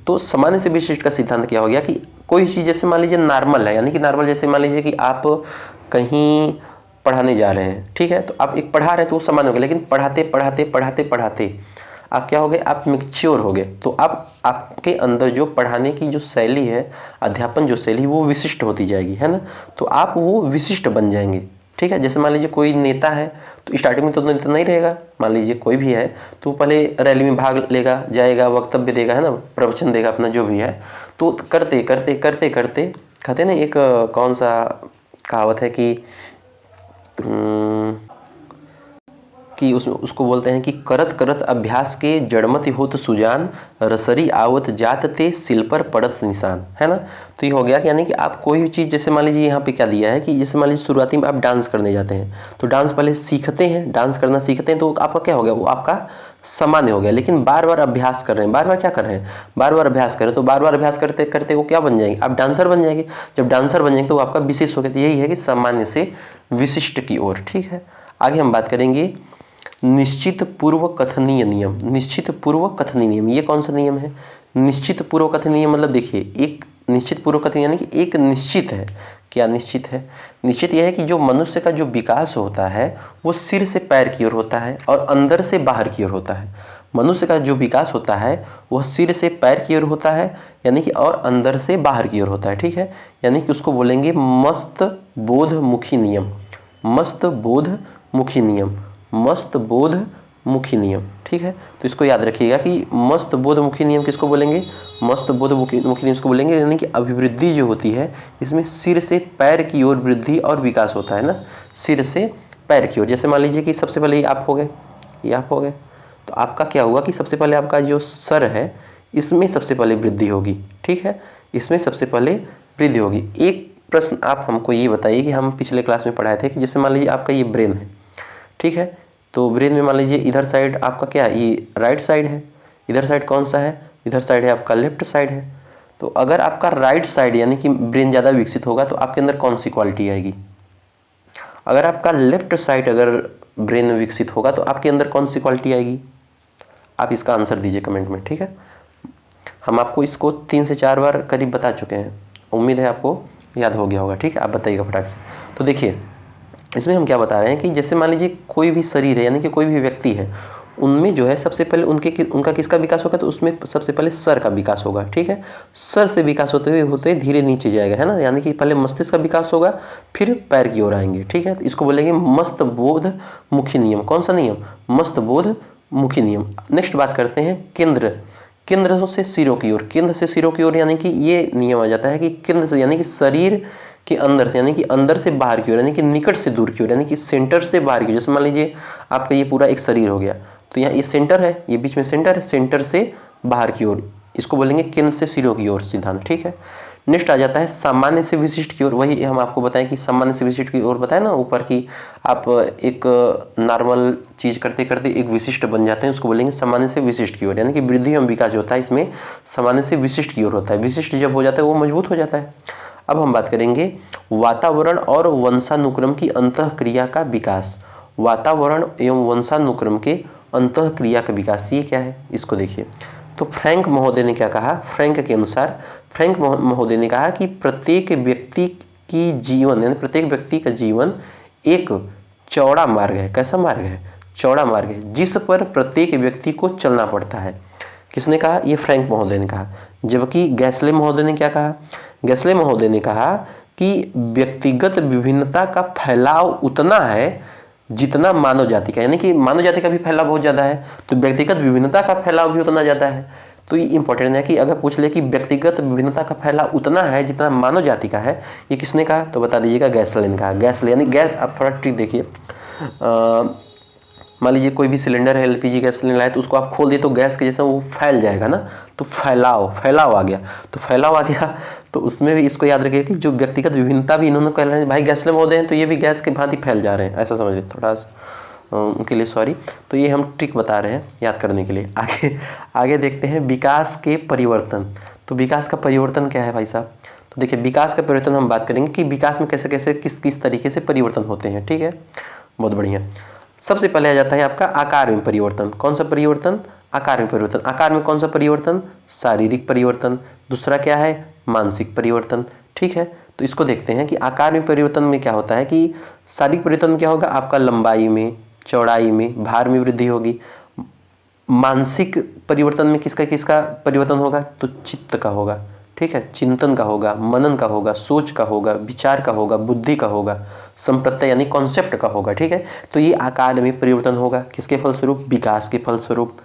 तो सामान्य से विशिष्ट का सिद्धांत क्या हो गया कि कोई चीज़ जैसे मान लीजिए नॉर्मल है, यानी कि नॉर्मल जैसे मान लीजिए कि आप कहीं पढ़ाने जा रहे हैं, ठीक है, तो आप एक पढ़ा रहे हैं तो वो सामान्य हो गया, लेकिन पढ़ाते पढ़ाते पढ़ाते पढ़ाते आप क्या हो गए, आप मैच्योर हो गए, तो आप आपके अंदर जो पढ़ाने की जो शैली है, अध्यापन जो शैली, वो विशिष्ट होती जाएगी, है ना। तो आप वो विशिष्ट बन जाएंगे, ठीक है। जैसे मान लीजिए कोई नेता है तो स्टार्टिंग में तो नेता नहीं रहेगा, मान लीजिए कोई भी है तो पहले रैली में भाग लेगा, जाएगा, वक्तव्य देगा, है ना, प्रवचन देगा अपना जो भी है, तो करते करते करते करते कहते हैं ना, एक कौन सा कहावत है कि उसमें उसको बोलते हैं कि करत करत अभ्यास के जड़मति होत सुजान, रसरी आवत जात ते सिल पर पड़त निशान, है ना। तो ये हो गया कि यानी कि आप कोई भी चीज़, जैसे मान लीजिए यहाँ पे क्या दिया है कि जैसे मान लीजिए शुरुआती में आप डांस करने जाते हैं, तो डांस पहले सीखते हैं, डांस करना सीखते हैं, तो आपका क्या हो गया, वो आपका सामान्य हो गया। लेकिन बार बार अभ्यास कर रहे हैं, बार बार क्या कर रहे हैं, बार बार अभ्यास कर रहे हैं, तो बार बार अभ्यास करते करते वो क्या बन जाएंगे, आप डांसर बन जाएंगे। जब डांसर बन जाएंगे तो आपका विशेष हो गया। तो यही है कि सामान्य से विशिष्ट की ओर, ठीक है। आगे हम बात करेंगे निश्चित पूर्व कथनीय नियम। निश्चित पूर्व कथनीय नियम, ये कौन सा नियम है, निश्चित पूर्व कथनीय नियम, मतलब देखिए एक निश्चित पूर्व कथनीय यानी कि एक निश्चित है। क्या निश्चित है, निश्चित यह है कि जो मनुष्य का जो विकास होता है वो सिर से पैर की ओर होता है और अंदर से बाहर की ओर होता है। मनुष्य का जो विकास होता है वह सिर से पैर की ओर होता है, यानी कि और अंदर से बाहर की ओर होता है, ठीक है। यानी कि उसको बोलेंगे मस्त बोध मुखी नियम, मस्त बोध मुखी नियम, मस्त बोध मुखी नियम, ठीक है। तो इसको याद रखिएगा कि मस्त बोध मुखी नियम किसको बोलेंगे, मस्त बोध मुखी नियम इसको बोलेंगे, यानी कि अभिवृद्धि जो होती है इसमें सिर से पैर की ओर वृद्धि और विकास होता है ना, सिर से पैर की ओर। जैसे मान लीजिए कि सबसे पहले ये आप हो गए, ये आप हो गए, तो आपका क्या हुआ कि सबसे पहले आपका जो सर है इसमें सबसे पहले वृद्धि होगी, ठीक है, इसमें सबसे पहले वृद्धि होगी। एक प्रश्न आप हमको ये बताइए कि हम पिछले क्लास में पढ़ाए थे कि जैसे मान लीजिए आपका ये ब्रेन है, ठीक है, तो ब्रेन में मान लीजिए इधर साइड आपका क्या है, ये राइट साइड है, इधर साइड कौन सा है, इधर साइड है आपका लेफ्ट साइड है। तो अगर आपका राइट साइड यानी कि ब्रेन ज़्यादा विकसित होगा तो आपके अंदर कौन सी क्वालिटी आएगी, अगर आपका लेफ्ट साइड अगर ब्रेन विकसित होगा तो आपके अंदर कौन सी क्वालिटी आएगी, आप इसका आंसर दीजिए कमेंट में, ठीक है। हम आपको इसको 3 से 4 बार करीब बता चुके हैं, उम्मीद है आपको याद हो गया होगा, ठीक है। आप बताइएगा फटाक से। तो देखिए इसमें हम क्या बता रहे हैं कि जैसे मान लीजिए कोई भी शरीर है यानी कि कोई भी व्यक्ति है, उनमें जो है सबसे पहले उनका किसका विकास होगा, तो उसमें सबसे पहले सर का विकास होगा, ठीक है। सर से विकास होते हुए धीरे नीचे जाएगा, है ना, यानी कि पहले मस्तिष्क का विकास होगा फिर पैर की ओर आएंगे, ठीक है। तो इसको बोलेंगे मस्त बोध मुखी नियम। कौन सा नियम, मस्त बोध मुखी नियम। नेक्स्ट बात करते हैं केंद्र, केंद्र से सिरों की ओर, केंद्र से सिरों की ओर, यानी कि ये नियम आ जाता है कि केंद्र से यानी कि शरीर के अंदर से, यानी कि अंदर से बाहर की ओर, यानी कि निकट से दूर की ओर, यानी कि सेंटर से बाहर की ओर। जैसे मान लीजिए आपका ये पूरा एक शरीर हो गया, तो यहाँ ये सेंटर है, ये बीच में सेंटर है, सेंटर से बाहर की ओर, इसको बोलेंगे केंद्र से सिरों की ओर सिद्धांत, ठीक है। नेक्स्ट आ जाता है सामान्य से विशिष्ट की ओर। वही हम आपको बताएं कि सामान्य से विशिष्ट की ओर बताएं ना ऊपर की, आप एक नॉर्मल चीज़ करते करते एक विशिष्ट बन जाते हैं, उसको बोलेंगे सामान्य से विशिष्ट की ओर, यानी कि वृद्धि एवं विकास जो होता है इसमें सामान्य से विशिष्ट की ओर होता है। विशिष्ट जब हो जाता है वो मजबूत हो जाता है। अब हम बात करेंगे वातावरण और वंशानुक्रम की अंतःक्रिया का विकास। वातावरण एवं वंशानुक्रम के अंतःक्रिया का विकास, ये क्या है, इसको देखिए। तो फ्रैंक महोदय ने क्या कहा, फ्रैंक के अनुसार, फ्रैंक महोदय ने कहा कि प्रत्येक व्यक्ति की जीवन यानी प्रत्येक व्यक्ति का जीवन एक चौड़ा मार्ग है। कैसा मार्ग है, चौड़ा मार्ग है, जिस पर प्रत्येक व्यक्ति को चलना पड़ता है। किसने कहा, ये फ्रैंक महोदय ने कहा। जबकि गैसले महोदय ने क्या कहा, गैसले महोदय ने कहा कि व्यक्तिगत विभिन्नता का फैलाव उतना है जितना मानव जाति का, यानी कि मानव जाति का भी फैलाव बहुत ज़्यादा है तो व्यक्तिगत विभिन्नता का फैलाव भी उतना ज़्यादा है। तो ये इंपॉर्टेंट है कि अगर पूछ ले कि व्यक्तिगत विभिन्नता का फैलाव उतना है जितना मानव जाति का है, ये किसने कहा, तो बता दीजिएगा गैसले ने कहा। गैसले यानी गैस, आप थोड़ा ट्रिक देखिए, मान लीजिए कोई भी सिलेंडर है, एलपीजी गैस सिलेंडर है, तो उसको आप खोल दिए तो गैस के जैसा वो फैल जाएगा ना, तो फैलाव आ गया, तो फैलाव आ गया। तो उसमें भी इसको याद रखिए कि जो व्यक्तिगत विभिन्नता भी इन्होंने कह रहे हैं, भाई गैसले महोदय हैं तो ये भी गैस के भांति फैल जा रहे हैं, ऐसा समझिए, थोड़ा उनके लिए सॉरी। तो ये हम ट्रिक बता रहे हैं याद करने के लिए। आगे देखते हैं विकास के परिवर्तन। तो विकास का परिवर्तन क्या है भाई साहब, तो देखिए विकास का परिवर्तन हम बात करेंगे कि विकास में कैसे कैसे किस किस तरीके से परिवर्तन होते हैं, ठीक है, बहुत बढ़िया। सबसे पहले आ जाता है आपका आकार में परिवर्तन। कौन सा परिवर्तन, आकार में परिवर्तन। आकार में कौन सा परिवर्तन? शारीरिक परिवर्तन। दूसरा क्या है? मानसिक परिवर्तन। ठीक है, तो इसको देखते हैं कि आकार में परिवर्तन में क्या होता है कि शारीरिक परिवर्तन में क्या होगा? आपका लंबाई में, चौड़ाई में, भार में वृद्धि होगी। मानसिक परिवर्तन में किसका किसका परिवर्तन होगा? तो चित्त का होगा। ठीक है, चिंतन का होगा, मनन का होगा, सोच का होगा, विचार का होगा, बुद्धि का होगा, संप्रत्यय यानी कॉन्सेप्ट का होगा। ठीक है, तो ये आकार में परिवर्तन होगा किसके फलस्वरूप? विकास के फलस्वरूप।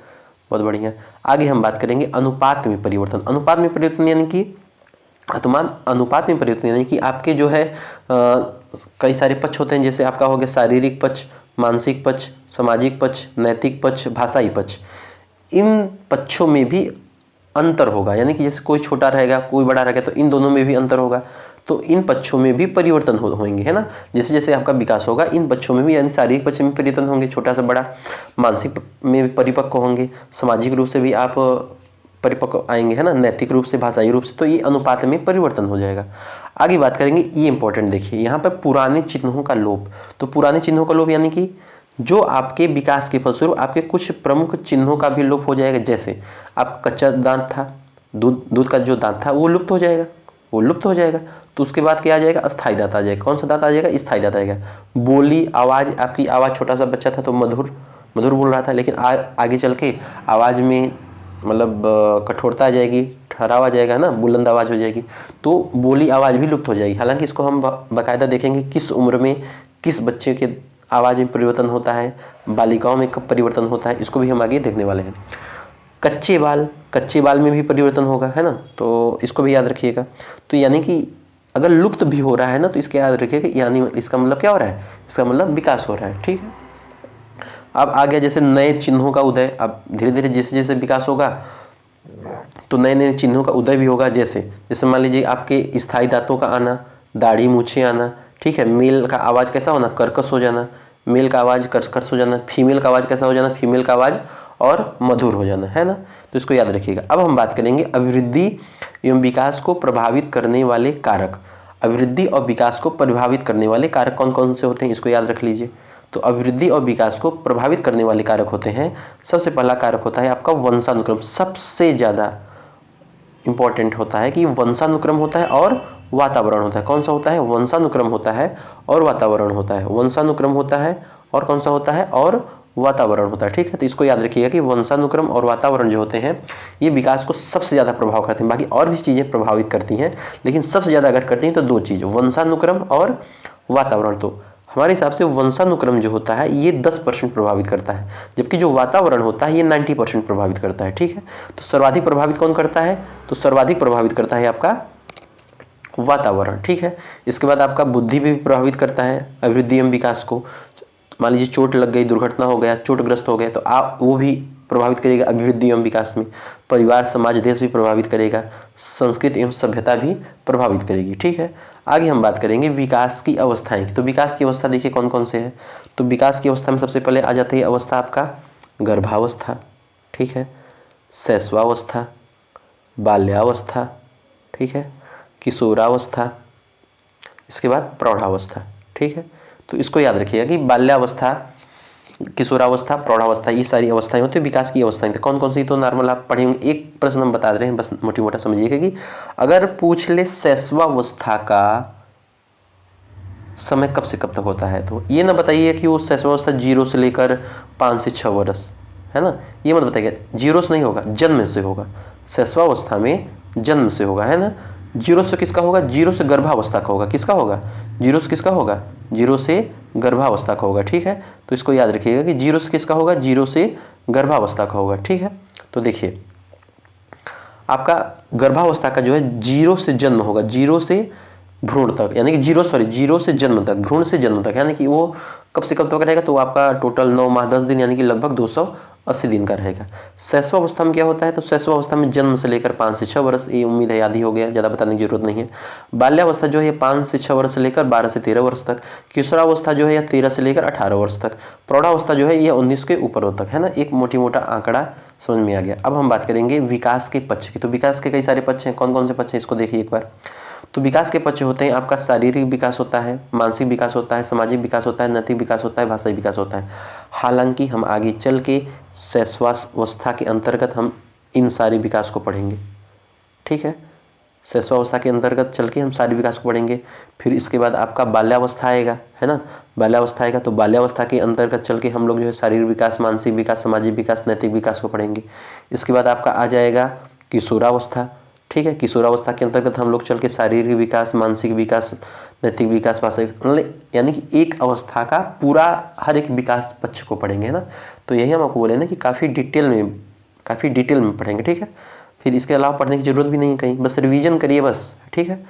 बहुत बढ़िया। आगे हम बात करेंगे अनुपात में परिवर्तन। अनुपात में परिवर्तन यानी कि अनुपात में परिवर्तन यानी कि आपके जो है कई सारे पक्ष होते हैं, जैसे आपका हो गया शारीरिक पक्ष, मानसिक पक्ष, सामाजिक पक्ष, नैतिक पक्ष, भाषाई पक्ष। इन पक्षों में भी अंतर होगा, यानी कि जैसे कोई छोटा रहेगा, कोई बड़ा रहेगा, तो इन दोनों में भी अंतर होगा। तो इन पक्षों में भी परिवर्तन होंगे, है ना। जैसे जैसे आपका विकास होगा इन पक्षों में भी, यानी शारीरिक पक्ष में परिवर्तन होंगे, छोटा से बड़ा, मानसिक में भी परिपक्व होंगे, सामाजिक रूप से भी आप परिपक्व आएंगे, है ना, नैतिक रूप से, भाषाई रूप से, तो ये अनुपात में परिवर्तन हो जाएगा। आगे बात करेंगे, ये इंपॉर्टेंट देखिए, यहाँ पर पुराने चिन्हों का लोप। तो पुराने चिन्हों का लोप यानी कि जो आपके विकास के फलस्वरूप आपके कुछ प्रमुख चिन्हों का भी लोप हो जाएगा। जैसे आपका कच्चा दांत था, दूध का जो दांत था वो लुप्त हो जाएगा, वो लुप्त हो जाएगा। तो उसके बाद क्या आ जाएगा? अस्थायी दांत आ जाएगा। कौन सा दांत आ जाएगा? स्थायी दांत आएगा। बोली, आवाज़, आपकी आवाज़, छोटा सा बच्चा था तो मधुर मधुर बोल रहा था, लेकिन आगे चल के आवाज़ में मतलब कठोरता आ जाएगी, ठहराव आ जाएगा ना, बुलंद आवाज़ हो जाएगी, तो बोली आवाज़ भी लुप्त हो जाएगी। हालांकि इसको हम बाकायदा देखेंगे किस उम्र में किस बच्चे के आवाज़ में परिवर्तन होता है, बालिकाओं में कब परिवर्तन होता है, इसको भी हम आगे देखने वाले हैं। कच्चे बाल में भी परिवर्तन होगा, है ना, तो इसको भी याद रखिएगा। तो यानी कि अगर लुप्त भी हो रहा है ना, तो इसके याद रखिएगा, यानी इसका मतलब क्या हो रहा है? इसका मतलब विकास हो रहा है। ठीक है, अब आ गया जैसे नए चिन्हों का उदय। अब धीरे धीरे जैसे जैसे विकास होगा तो नए नए चिन्हों का उदय भी होगा। जैसे जैसे मान लीजिए आपके स्थायी दांतों का आना, दाढ़ी मूछें आना। ठीक है, मेल का आवाज़ कैसा होना? कर्कश हो जाना, मेल का आवाज़ कर्कश हो जाना। फीमेल का आवाज़ कैसा हो जाना? फीमेल का आवाज़ और मधुर हो जाना, है ना। तो इसको याद रखिएगा। अब हम बात करेंगे अभिवृद्धि एवं विकास को प्रभावित करने वाले कारक। अभिवृद्धि और विकास को प्रभावित करने वाले कारक कौन कौन से होते हैं, इसको याद रख लीजिए। तो अभिवृद्धि और विकास को प्रभावित करने वाले कारक होते हैं, सबसे पहला कारक होता है आपका वंशानुक्रम। सबसे ज़्यादा इंपॉर्टेंट होता है कि वंशानुक्रम होता है और वातावरण होता है। कौन सा होता है? वंशानुक्रम होता है और वातावरण होता है। वंशानुक्रम होता है और कौन सा होता है? और वातावरण होता है। ठीक है, तो इसको याद रखिएगा कि वंशानुक्रम और वातावरण जो होते हैं ये विकास को सबसे ज़्यादा प्रभाव करते हैं। बाकी और भी चीज़ें प्रभावित करती हैं, लेकिन सबसे ज़्यादा अगर करती हैं तो दो चीज़, वंशानुक्रम और वातावरण। तो हमारे हिसाब से वंशानुक्रम जो होता है ये 10% प्रभावित करता है, जबकि जो वातावरण होता है ये 90% प्रभावित करता है। ठीक है, तो सर्वाधिक प्रभावित कौन करता है? तो सर्वाधिक प्रभावित करता है आपका वातावरण। ठीक है, इसके बाद आपका बुद्धि भी प्रभावित करता है अभिवृद्धि एवं विकास को। मान लीजिए चोट लग गई, दुर्घटना हो गया, चोटग्रस्त हो गए, तो आप वो भी प्रभावित करेगा अभिवृद्धि एवं विकास में। परिवार, समाज, देश भी प्रभावित करेगा, संस्कृति एवं सभ्यता भी प्रभावित करेगी। ठीक है, आगे हम बात करेंगे विकास की अवस्थाएं की। तो विकास की अवस्था देखिए कौन कौन से हैं। तो विकास की अवस्था में सबसे पहले आ जाती है अवस्था आपका गर्भावस्था। ठीक है, शैशवावस्था, बाल्यावस्था, ठीक है, किशोरावस्था, इसके बाद प्रौढ़ावस्था। ठीक है, तो इसको याद रखिएगा कि बाल्यावस्था, किशोरावस्था, प्रौढ़ावस्था, ये सारी अवस्थाएं होती है विकास की अवस्थाएं। तो कौन कौन सी? तो नॉर्मल आप पढ़ेंगे, एक प्रश्न हम बता रहे हैं, बस मोटी मोटा समझिएगा कि अगर पूछ ले शैशवावस्था का समय कब से कब तक होता है, तो ये ना बताइए कि वो शैशवावस्था 0 से लेकर 5 से 6 वर्ष, है ना, ये मत बताइए। 0 से नहीं होगा, जन्म से होगा। शैशवावस्था में जन्म से होगा, है ना। 0 से किसका होगा? 0 से गर्भावस्था का होगा। किसका होगा? 0 से किसका होगा? 0 से गर्भावस्था का होगा। ठीक है, तो इसको याद रखिएगा कि 0 से किसका होगा? 0 से गर्भावस्था का होगा। ठीक है, तो देखिए आपका गर्भावस्था का जो है 0 से जन्म होगा, 0 से भ्रूण तक, यानी कि 0 से जन्म तक, भ्रूण से जन्म तक, यानी कि वो कब से कब तक रहेगा? तो आपका टोटल 9 माह 10 दिन, यानी कि लगभग 280 दिन का रहेगा। शैशवावस्था में क्या होता है? तो शैशवावस्था में जन्म से लेकर 5 से 6 वर्ष, ये उम्मीद है याद ही हो गया, ज़्यादा बताने की जरूरत नहीं है। बाल्यावस्था जो है 5 से 6 वर्ष से लेकर 12 से 13 वर्ष तक। किशोरावस्था जो है यह 13 से लेकर 18 वर्ष तक। प्रौढ़ावस्था जो है यह 19 के ऊपर तक, है ना। एक मोटी मोटा आंकड़ा समझ में आ गया। अब हम बात करेंगे विकास के पक्ष की। तो विकास के कई सारे पक्ष हैं, कौन कौन से पक्ष हैं इसको देखिए एक बार। तो विकास के पक्ष होते हैं आपका शारीरिक विकास होता है, मानसिक विकास होता है, सामाजिक विकास होता है, नैतिक विकास होता है, भाषाई विकास होता है। हालांकि हम आगे चल के शैशवावस्था के अंतर्गत हम इन सारे विकास को पढ़ेंगे, ठीक है। शैशवावस्था के अंतर्गत चल के हम सारे विकास को पढ़ेंगे। फिर इसके बाद आपका बाल्यावस्था आएगा, है ना। बाल्यावस्था आएगा तो बाल्यावस्था के अंतर्गत चल के हम लोग जो है शारीरिक विकास, मानसिक विकास, सामाजिक विकास, नैतिक विकास को पढ़ेंगे। इसके बाद आपका आ जाएगा किशोरावस्था, ठीक है। किशोरावस्था के अंतर्गत हम लोग चल के शारीरिक विकास, मानसिक विकास, नैतिक विकास, भाषा, मतलब यानी कि एक अवस्था का पूरा हर एक विकास पक्ष को पढ़ेंगे, है ना। तो यही हम आपको बोले ना कि काफ़ी डिटेल में पढ़ेंगे, ठीक है। फिर इसके अलावा पढ़ने की जरूरत भी नहीं कहीं, बस रिवीजन करिए बस, ठीक है।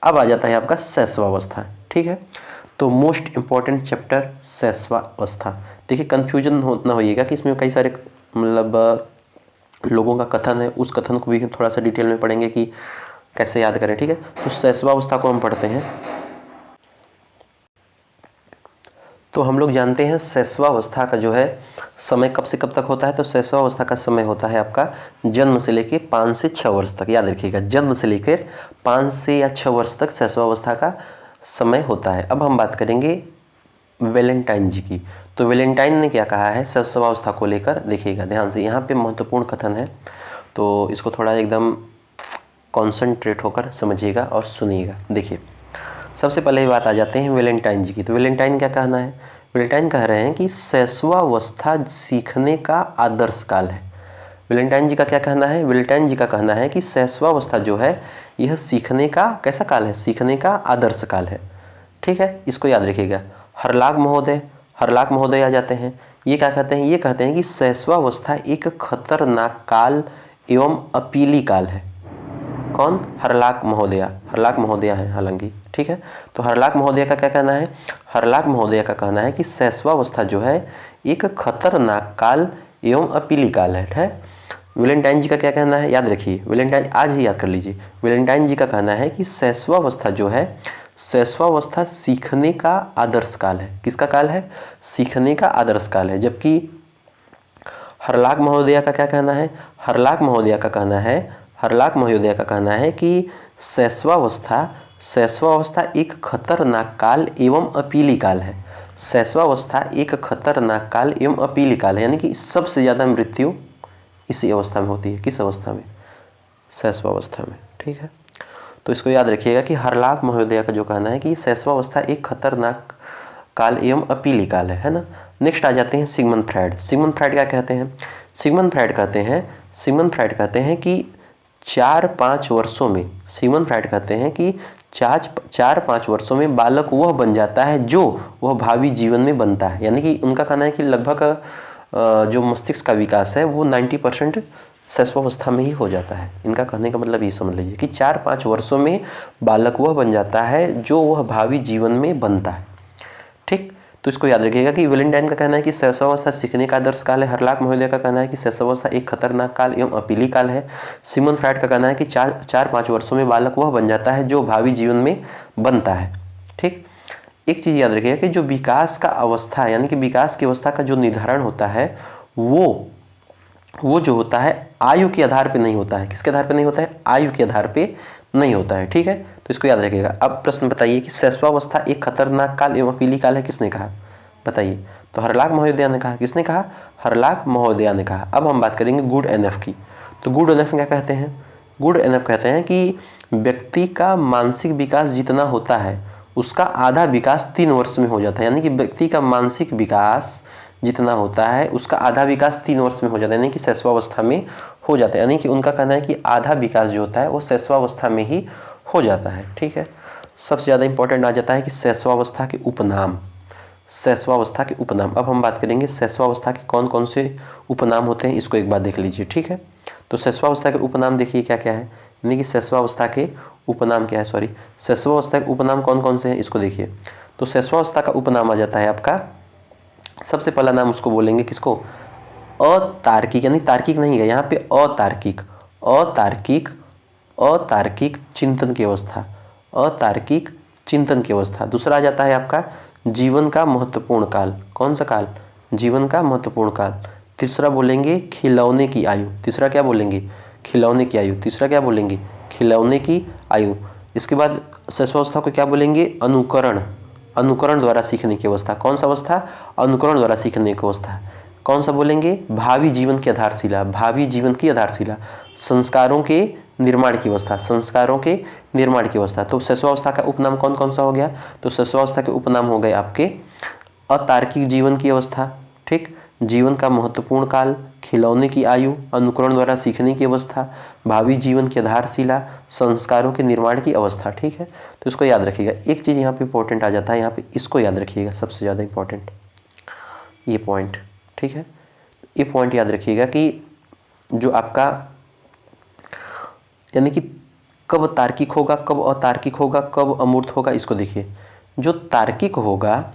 अब आ जाता है आपका शैशवावस्था, ठीक है। तो मोस्ट इंपॉर्टेंट चैप्टर शैशवावस्था। देखिए कन्फ्यूजन ना होइएगा कि इसमें कई सारे मतलब लोगों का कथन है, उस कथन को भी थोड़ा सा डिटेल में पढ़ेंगे कि कैसे याद करें, ठीक है। तो शैशवावस्था को हम पढ़ते हैं। तो हम लोग जानते हैं शैशवावस्था का जो है समय कब से कब तक होता है। तो शैशवावस्था का समय होता है आपका जन्म से लेकर 5 से 6 वर्ष तक। याद रखिएगा, जन्म से लेकर 5 से या 6 वर्ष तक शैशवावस्था का समय होता है। अब हम बात करेंगे वैलेंटाइन जी की। तो वैलेंटाइन ने क्या कहा है शैशवावस्था को लेकर, देखिएगा ध्यान से, यहाँ पे महत्वपूर्ण कथन है, तो इसको थोड़ा एकदम कॉन्सेंट्रेट होकर समझिएगा और सुनिएगा। देखिए सबसे पहले बात आ जाते हैं वैलेंटाइन जी की। तो वैलेंटाइन क्या कहना है, वैलेंटाइन कह रहे हैं कि शैशवावस्था सीखने का आदर्श काल है। वैलेंटाइन जी का क्या कहना है, वैलेंटाइन जी का कहना है कि शैशवावस्था जो है यह सीखने का कैसा काल है, सीखने का आदर्श काल है, ठीक है। इसको याद रखिएगा। हरलाख महोदय आ जाते हैं। ये क्या कहते हैं, ये कहते हैं कि शैशवावस्था एक खतरनाक काल एवं अपीली काल है। कौन, हरलाख महोदया है हालांकि, ठीक है। तो हरलाख महोदया का क्या कहना है, हरलाख महोदया का कहना है कि शैशवावस्था जो है एक खतरनाक काल एवं अपीली काल है। वैलेंटाइन जी का क्या कहना है, याद रखिए, वैलेंटाइन आज ही याद कर लीजिए। वैलेंटाइन जी का कहना है कि शैशवावस्था जो है, शैशवावस्था सीखने का आदर्श काल है। किसका काल है, सीखने का आदर्श काल है। जबकि हरलाख महोदया का क्या कहना है, हरलाख महोदया का कहना है कि शैशवावस्था एक खतरनाक काल एवं अपीली काल है। शैशवावस्था एक खतरनाक काल एवं अपीली काल है, यानी कि सबसे ज़्यादा मृत्यु इसी अवस्था में होती है। किस अवस्था में, शैशवावस्था में, ठीक है। तो इसको याद रखिएगा कि हरलाख महोदया का जो कहना है कि शैशवावस्था एक खतरनाक काल एवं अपीली काल है ना। नेक्स्ट आ जाते हैं सिगमंड फ्रायड। सिगमंड फ्रायड क्या कहते हैं, सिगमंड फ्रायड कहते हैं कि 4-5 वर्षों में, सिगमंड फ्रायड कहते हैं कि 4-5 वर्षों में बालक वह बन जाता है जो वह भावी जीवन में बनता है। यानी कि उनका कहना है कि लगभग जो मस्तिष्क का विकास है वो 90% शैशवावस्था में ही हो जाता है। इनका कहने का मतलब ये समझ लीजिए कि 4-5 वर्षों में बालक वह बन जाता है जो वह भावी जीवन में बनता है, ठीक। तो इसको याद रखिएगा कि वैलेंटाइन का कहना है कि शैशवावस्था सीखने का आदर्श काल है। हरलाख महोदय का कहना है कि शैशवावस्था एक खतरनाक काल एवं अपीली काल है। सिगमंड फ्रायड का कहना है कि 4-5 वर्षों में बालक वह बन जाता है जो भावी जीवन में बनता है, ठीक। एक चीज़ याद रखिएगा कि जो विकास का अवस्था यानी कि विकास की अवस्था का जो निर्धारण होता है वो जो होता है आयु के आधार पे नहीं होता है। किसके आधार पे नहीं होता है, आयु के आधार पे नहीं होता है, ठीक है। तो इसको याद रखिएगा। अब प्रश्न बताइए कि शैशवावस्था एक खतरनाक काल एवं अपीली काल है, किसने कहा, बताइए। तो हरलाख महोदया ने कहा। किसने कहा, हरलाख महोदया ने कहा। अब हम बात करेंगे गुड एनएफ की। तो गुड एनएफ क्या कहते हैं, गुड एनएफ कहते हैं कि व्यक्ति का मानसिक विकास जितना होता है उसका आधा विकास 3 वर्ष में हो जाता है। यानी कि व्यक्ति का मानसिक विकास जितना होता है उसका आधा विकास 3 वर्ष में हो जाता है, यानी कि शैशवावस्था में हो जाता है। यानी कि उनका कहना है कि आधा विकास जो होता है वो शैशवावस्था में ही हो जाता है, ठीक है। सबसे ज़्यादा इंपॉर्टेंट आ जाता है कि शैशवावस्था के उपनाम, शैशवावस्था के उपनाम। अब हम बात करेंगे शैशवावस्था के कौन कौन से उपनाम होते हैं, इसको एक बार देख लीजिए, ठीक है। तो शैशवावस्था के उपनाम देखिए क्या क्या है, यानी कि शैशवावस्था के उपनाम क्या है, शैशवावस्था के उपनाम कौन कौन से हैं इसको देखिए। तो शैशवावस्था का उपनाम आ जाता है आपका, सबसे पहला नाम उसको बोलेंगे किसको, अतार्किक, यानी तार्किक नहीं है यहाँ पे, अतार्किक चिंतन की अवस्था, अतार्किक चिंतन की अवस्था। दूसरा आ जाता है आपका जीवन का महत्वपूर्ण काल। कौन सा काल, जीवन का महत्वपूर्ण काल। तीसरा बोलेंगे खिलौने की आयु। तीसरा क्या बोलेंगे, खिलौने की आयु। तीसरा क्या बोलेंगे, खिलौने की आयु। इसके बाद शैशवावस्था को क्या बोलेंगे, अनुकरण, अनुकरण द्वारा सीखने की अवस्था। कौन सा अवस्था? अनुकरण द्वारा सीखने की अवस्था। कौन सा बोलेंगे? भावी जीवन की आधारशिला, भावी जीवन की आधारशिला। संस्कारों के निर्माण की अवस्था, संस्कारों के निर्माण की अवस्था। तो शैशवावस्था का उपनाम कौन कौन सा हो गया? तो शैशवावस्था के उपनाम हो गए आपके अतार्किक जीवन की अवस्था, ठीक, जीवन का महत्वपूर्ण काल, खिलौने की आयु, अनुकरण द्वारा सीखने की अवस्था, भावी जीवन की आधारशिला, संस्कारों के निर्माण की अवस्था। ठीक है, तो इसको याद रखिएगा। एक चीज़ यहाँ पे इंपॉर्टेंट आ जाता है, यहाँ पे इसको याद रखिएगा, सबसे ज़्यादा इंपॉर्टेंट ये पॉइंट। ठीक है, ये पॉइंट याद रखिएगा कि जो आपका यानी कि कब तार्किक होगा, कब अतार्किक होगा, कब अमूर्त होगा, इसको देखिए। जो तार्किक होगा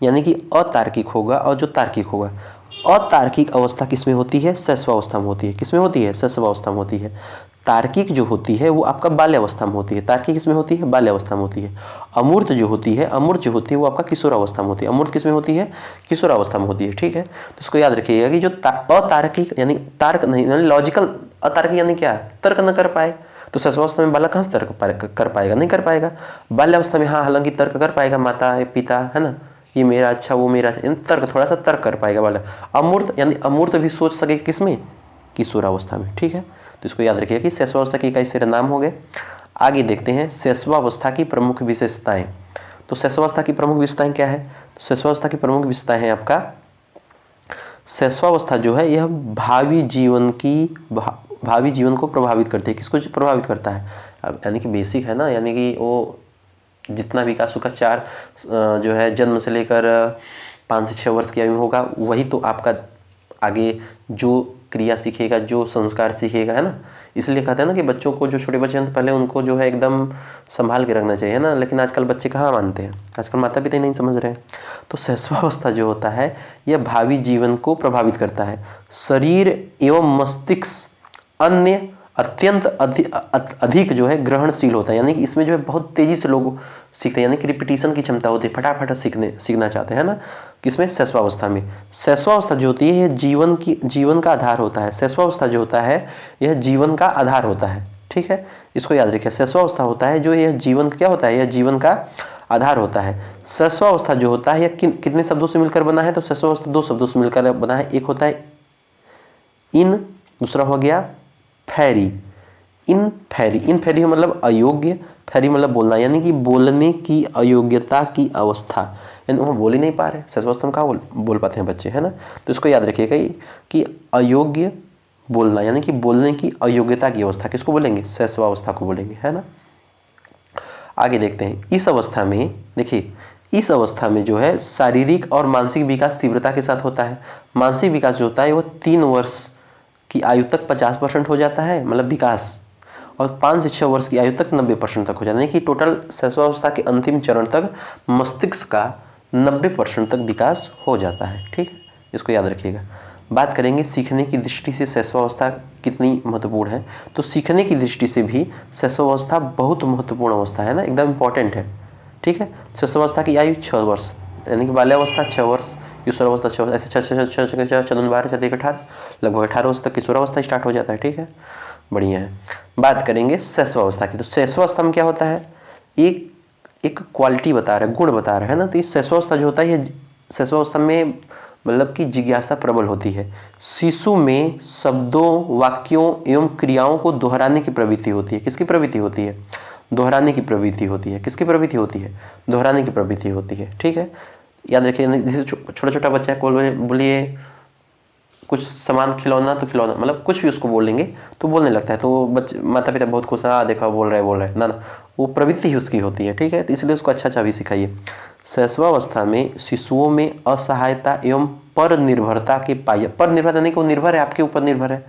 यानी कि अतार्किक होगा, और जो तार्किक होगा, अतार्किक अवस्था किसमें होती है? शैशवावस्था में होती है। किसमें होती है? शैशवावस्था में होती है। तार्किक जो होती है वो आपका बाल्यावस्था में होती है। तार्किक किसमें होती है? बाल्यावस्था में होती है। अमूर्त जो होती है, अमूर्त जो होती है वो आपका किशोरावस्था में होती है। अमूर्त किसमें होती है? किशोरावस्था में होती है। ठीक है, तो इसको याद रखिएगा कि जो अतार्किक यानी तार्क नहीं, यानी लॉजिकल, अतार्किक यानी क्या? तर्क न कर पाए। तो शैशवावस्था में बालक कहाँ से तर्क कर पाएगा? नहीं कर पाएगा। बाल्यावस्था में हाँ, हालांकि तर्क कर पाएगा, माता पिता है ना, ये मेरा अच्छा, वो मेरा अच्छा, तर्क थोड़ा सा तर्क कर पाएगा बालक। अमूर्त यानी अमूर्त भी सोच सके किसमें? किशोरावस्था में। ठीक है, तो इसको याद रखिए कि शैशवावस्था के कई सारे नाम हो गए। आगे देखते हैं शैशवावस्था की प्रमुख विशेषताएं। तो शैशवावस्था की प्रमुख विशेषताएं क्या है? तो शैशवावस्था की प्रमुख विशेषताएं हैं आपका, शैशवावस्था जो है यह भावी जीवन को प्रभावित करती है। किसको प्रभावित करता है? अब यानी कि बेसिक है ना, यानी कि वो जितना विकास उसका 4 जो है जन्म से लेकर 5 से 6 वर्ष की आयु में होगा, वही तो आपका आगे जो क्रिया सीखेगा, जो संस्कार सीखेगा, है ना। इसलिए कहते हैं ना कि बच्चों को, जो छोटे बच्चे हैं तो पहले उनको जो है एकदम संभाल के रखना चाहिए, है ना। लेकिन आजकल बच्चे कहाँ मानते हैं, आजकल माता पिता ही नहीं समझ रहे हैं। तो शैशवावस्था जो होता है यह भावी जीवन को प्रभावित करता है। शरीर एवं मस्तिष्क अन्य अत्यंत अधिक जो है ग्रहणशील होता है, यानी कि इसमें जो है बहुत तेजी से लोग सीखते हैं, यानी कि रिपीटिशन की क्षमता होती है, फटाफट सीखना चाहते हैं ना। किसमें? शैशवावस्था में। शैशवावस्था जो होती है यह जीवन का आधार होता है। शैशवावस्था जो होता है यह जीवन का आधार होता है। ठीक है, इसको याद रखिए। शैशवावस्था होता है जो यह जीवन क्या होता है? यह जीवन का आधार होता है। शैशवावस्था जो होता है यह कितने शब्दों से मिलकर बना है? तो शैशवावस्था 2 शब्दों से मिलकर बना है। एक होता है इन, दूसरा हो गया फैरी। इन फैरी मतलब अयोग्य, फैरी मतलब बोलना, यानी कि बोलने की अयोग्यता की अवस्था, यानी वो बोल ही नहीं पा रहे। शैशवावस्था में कहाँ बोल पाते हैं बच्चे, है ना। तो इसको याद रखिएगा कि अयोग्य बोलना, यानी कि बोलने की अयोग्यता की अवस्था किसको बोलेंगे? शैशवावस्था को बोलेंगे, है ना। आगे देखते हैं। इस अवस्था में देखिए, इस अवस्था में जो है शारीरिक और मानसिक विकास तीव्रता के साथ होता है। मानसिक विकास जो होता है वो 3 वर्ष की आयु तक 50% हो जाता है, मतलब विकास, और 5 से 6 वर्ष की आयु तक 90% तक हो जाता है। यानी कि टोटल शैशवावस्था के अंतिम चरण तक मस्तिष्क का 90% तक विकास हो जाता है। ठीक है, इसको याद रखिएगा। बात करेंगे सीखने की दृष्टि से शैशवावस्था कितनी महत्वपूर्ण है। तो सीखने की दृष्टि से भी शैशवावस्था बहुत महत्वपूर्ण अवस्था है ना, एकदम इंपॉर्टेंट है। ठीक है, शैशवावस्था की आयु 6 वर्ष, यानी कि बाल्यावस्था 6 वर्ष, किशोरावस्था 6 वर्ष, ऐसे 6 लगभग 18 वर्ष तक किशोरावस्था स्टार्ट हो जाता है। ठीक है, बढ़िया है। बात करेंगे शैशवावस्था की। तो शैशवावस्था में क्या होता है? एक क्वालिटी बता रहा है, गुण बता रहा है ना। तो इस शैशवावस्था जो होता है, ये शैशवावस्था में मतलब कि जिज्ञासा प्रबल होती है। शिशु में शब्दों, वाक्यों एवं क्रियाओं को दोहराने की प्रवृत्ति होती है। किसकी प्रवृत्ति होती है? दोहराने की प्रवृत्ति होती है। किसकी प्रवृत्ति होती है? दोहराने की प्रवृत्ति होती है। ठीक है, याद रखिए। जैसे छोटा छोटा बच्चा बोलिए कुछ सामान, खिलौना, तो खिलौना मतलब कुछ भी उसको बोलेंगे तो बोलने लगता है। तो बच्चे, माता पिता बहुत खुश है, देखा बोल रहा है ना, वो प्रवृत्ति ही उसकी होती है। ठीक है, तो इसलिए उसको अच्छा भी सिखाइए। शैशवावस्था में शिशुओं में असहायता एवं पर निर्भरता की पर निर्भर यानी कि वो निर्भर है, आपके ऊपर निर्भर है,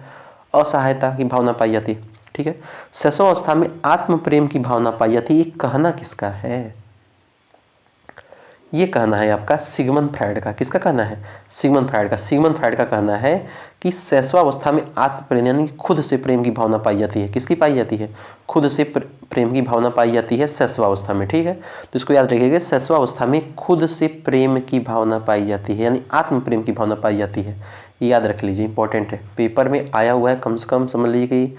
असहायता की भावना पाई जाती है। ठीक है, शैशवावस्था में आत्म प्रेम की भावना पाई जाती है। ये कहना किसका है? ये कहना है आपका सिगमंड फ्रायड का। किसका कहना है? सिगमंड फ्रायड का। सिगमंड फ्रायड का कहना है कि शैशवावस्था में आत्म प्रेम यानी कि खुद से प्रेम की भावना पाई जाती है। किसकी पाई जाती है? खुद से प्रेम की भावना पाई जाती है शैशवावस्था में। ठीक है, तो इसको याद रखिएगा, शैशवावस्था में खुद से प्रेम की भावना पाई जाती है, यानी आत्म प्रेम की भावना पाई जाती है। ये याद रख लीजिए, इंपॉर्टेंट है, पेपर में आया हुआ है। कम से कम समझ लीजिए कि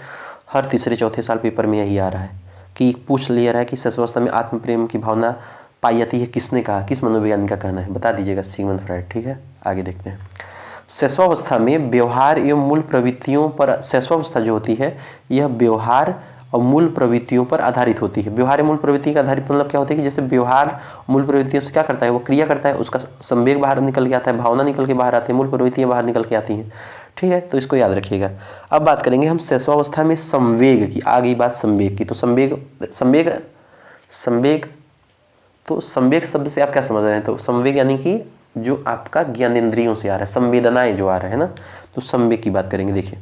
हर तीसरे चौथे साल पेपर में यही आ रहा है कि पूछ लिया रहा है कि शैशवावस्था में आत्म प्रेम की भावना पाई जाती है किसने कहा, किस मनोवैज्ञानिक का कहना है, बता दीजिएगा, सिगमंड फ्रायड। ठीक है, आगे देखते हैं। शैशवावस्था में व्यवहार एवं मूल प्रवृत्तियों पर, शैशवावस्था जो होती है यह व्यवहार और मूल प्रवृत्तियों पर आधारित होती है। व्यवहार मूल प्रवृत्ति का आधारित मतलब क्या होता है कि जैसे व्यवहार मूल प्रवृत्तियों से क्या करता है, वो क्रिया करता है, उसका संवेग बाहर निकल के आता है, भावना निकल के बाहर आती है, मूल प्रवृत्तियां बाहर निकल के आती हैं। ठीक है, तो इसको याद रखिएगा। अब बात करेंगे हम शैशवावस्था में संवेग की। आ गई बात संवेग की, तो संवेग तो संवेग शब्द से आप क्या समझ रहे हैं, तो संवेग यानी कि जो आपका ज्ञानेंद्रियों से आ रहा है, संवेदनाएं जो आ रहा है ना, तो संवेग की बात करेंगे। देखिए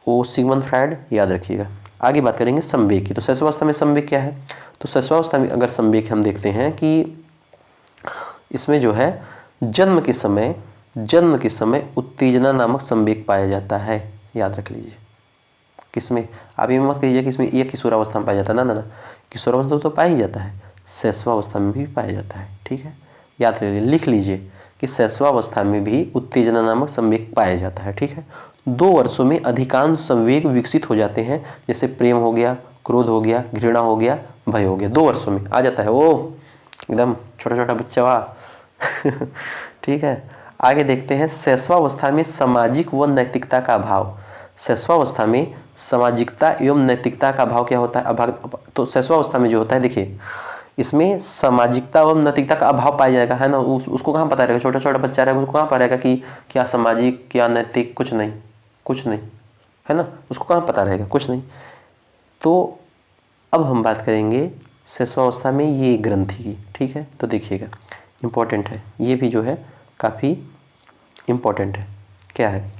वो सिगमंड फ्रायड, याद रखिएगा। आगे बात करेंगे संवेग की। तो शैशवावस्था में संवेग क्या है, तो शैशवावस्था में अगर संवेग हम देखते हैं कि इसमें जो है जन्म के समय उत्तेजना नामक संवेग पाया जाता है। याद रख लीजिए, किसमें, आप ये मत कहिए कि इसमें ये किशोरावस्था में पाया जाता है, ना, किशोरावस्था तो पाया ही जाता है, शैशवावस्था में भी पाया जाता है। ठीक है, याद रखिए, लिख लीजिए कि शैशवावस्था में भी उत्तेजना नामक संवेग पाया जाता है। ठीक है, 2 वर्षों में अधिकांश संवेग विकसित हो जाते हैं, जैसे प्रेम हो गया, क्रोध हो गया, घृणा हो गया, भय हो गया, 2 वर्षों में आ जाता है। ओ एकदम छोटा छोटा बच्चा, वाह। ठीक है, आगे देखते हैं। शैशवावस्था में सामाजिक व नैतिकता का अभाव। शैशवावस्था में सामाजिकता एवं नैतिकता का अभाव क्या होता है, तो शैशवावस्था में जो होता है, देखिए इसमें सामाजिकता एवं नैतिकता का अभाव पाया जाएगा, है ना। उसको कहाँ पता रहेगा, छोटा छोटा बच्चा रहेगा, उसको कहाँ पता रहेगा कि क्या सामाजिक क्या नैतिक, कुछ नहीं, है ना, उसको कहाँ पता रहेगा, कुछ नहीं। तो अब हम बात करेंगे शैशवावस्था में ये ग्रंथि की। ठीक है, तो देखिएगा इम्पोर्टेंट है, ये भी जो है काफ़ी इम्पोर्टेंट है। क्या है,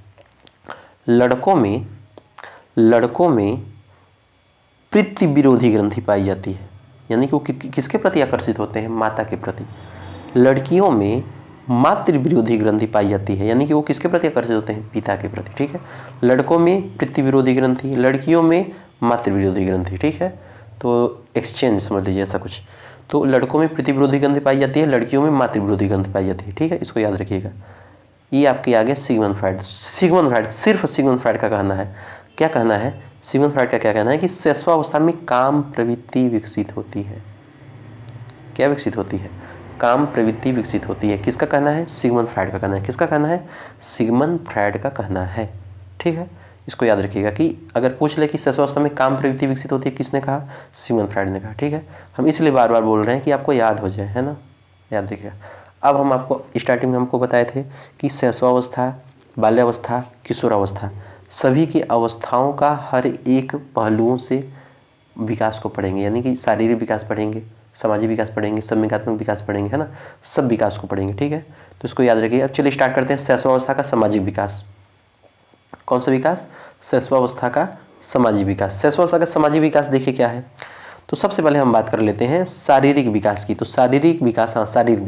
लड़कों में प्रीति विरोधी ग्रंथि पाई जाती है, यानी कि वो किसके प्रति आकर्षित होते हैं, माता के प्रति। लड़कियों में मातृ विरोधी ग्रंथि पाई जाती है, यानी कि वो किसके प्रति आकर्षित होते हैं, पिता के प्रति। ठीक है, लड़कों में प्रीति विरोधी ग्रंथि, लड़कियों में मातृ विरोधी ग्रंथि। ठीक है, तो एक्सचेंज समझ लीजिए ऐसा कुछ। तो लड़कों में प्रीति विरोधी ग्रंथि पाई जाती है, लड़कियों में मातृ विरोधी ग्रंथि पाई जाती है। ठीक है, इसको याद रखिएगा। ये आपके आगे सिगमंड फ्रायड, सिर्फ सिगमंड फ्रायड का कहना है। क्या कहना है, सिगमंड फ्रायड का क्या कहना है कि शैशवावस्था में काम प्रवृत्ति विकसित होती है। क्या विकसित होती है, काम प्रवृत्ति विकसित होती है। किसका कहना है, सिगमंड फ्रायड का कहना है। किसका कहना है, सिगमंड फ्रायड का कहना है। ठीक है, इसको याद रखिएगा कि अगर पूछ ले कि शैशवावस्था में काम प्रवृत्ति विकसित होती है, किसने कहा, सिगमंड फ्रायड ने कहा। ठीक है, हम इसलिए बार बार बोल रहे हैं कि आपको याद हो जाए, है ना, याद रखिएगा। अब हम आपको स्टार्टिंग में हमको बताए थे कि शैशवावस्था, बाल्यावस्था, किशोरावस्था, सभी की अवस्थाओं का हर एक पहलुओं से विकास को पढ़ेंगे, यानी कि शारीरिक विकास पढ़ेंगे, सामाजिक विकास पढ़ेंगे, संवेगात्मक विकास पढ़ेंगे, है ना, सब विकास को पढ़ेंगे। ठीक है, तो इसको याद रखिए। अब चलिए स्टार्ट करते हैं शैशवावस्था का सामाजिक विकास। कौन सा विकास, शैशवावस्था का सामाजिक विकास। शैशवावस्था का सामाजिक विकास देखिए क्या है, तो सबसे पहले हम बात कर लेते हैं शारीरिक विकास की। तो शारीरिक विकास, हाँ शारीरिक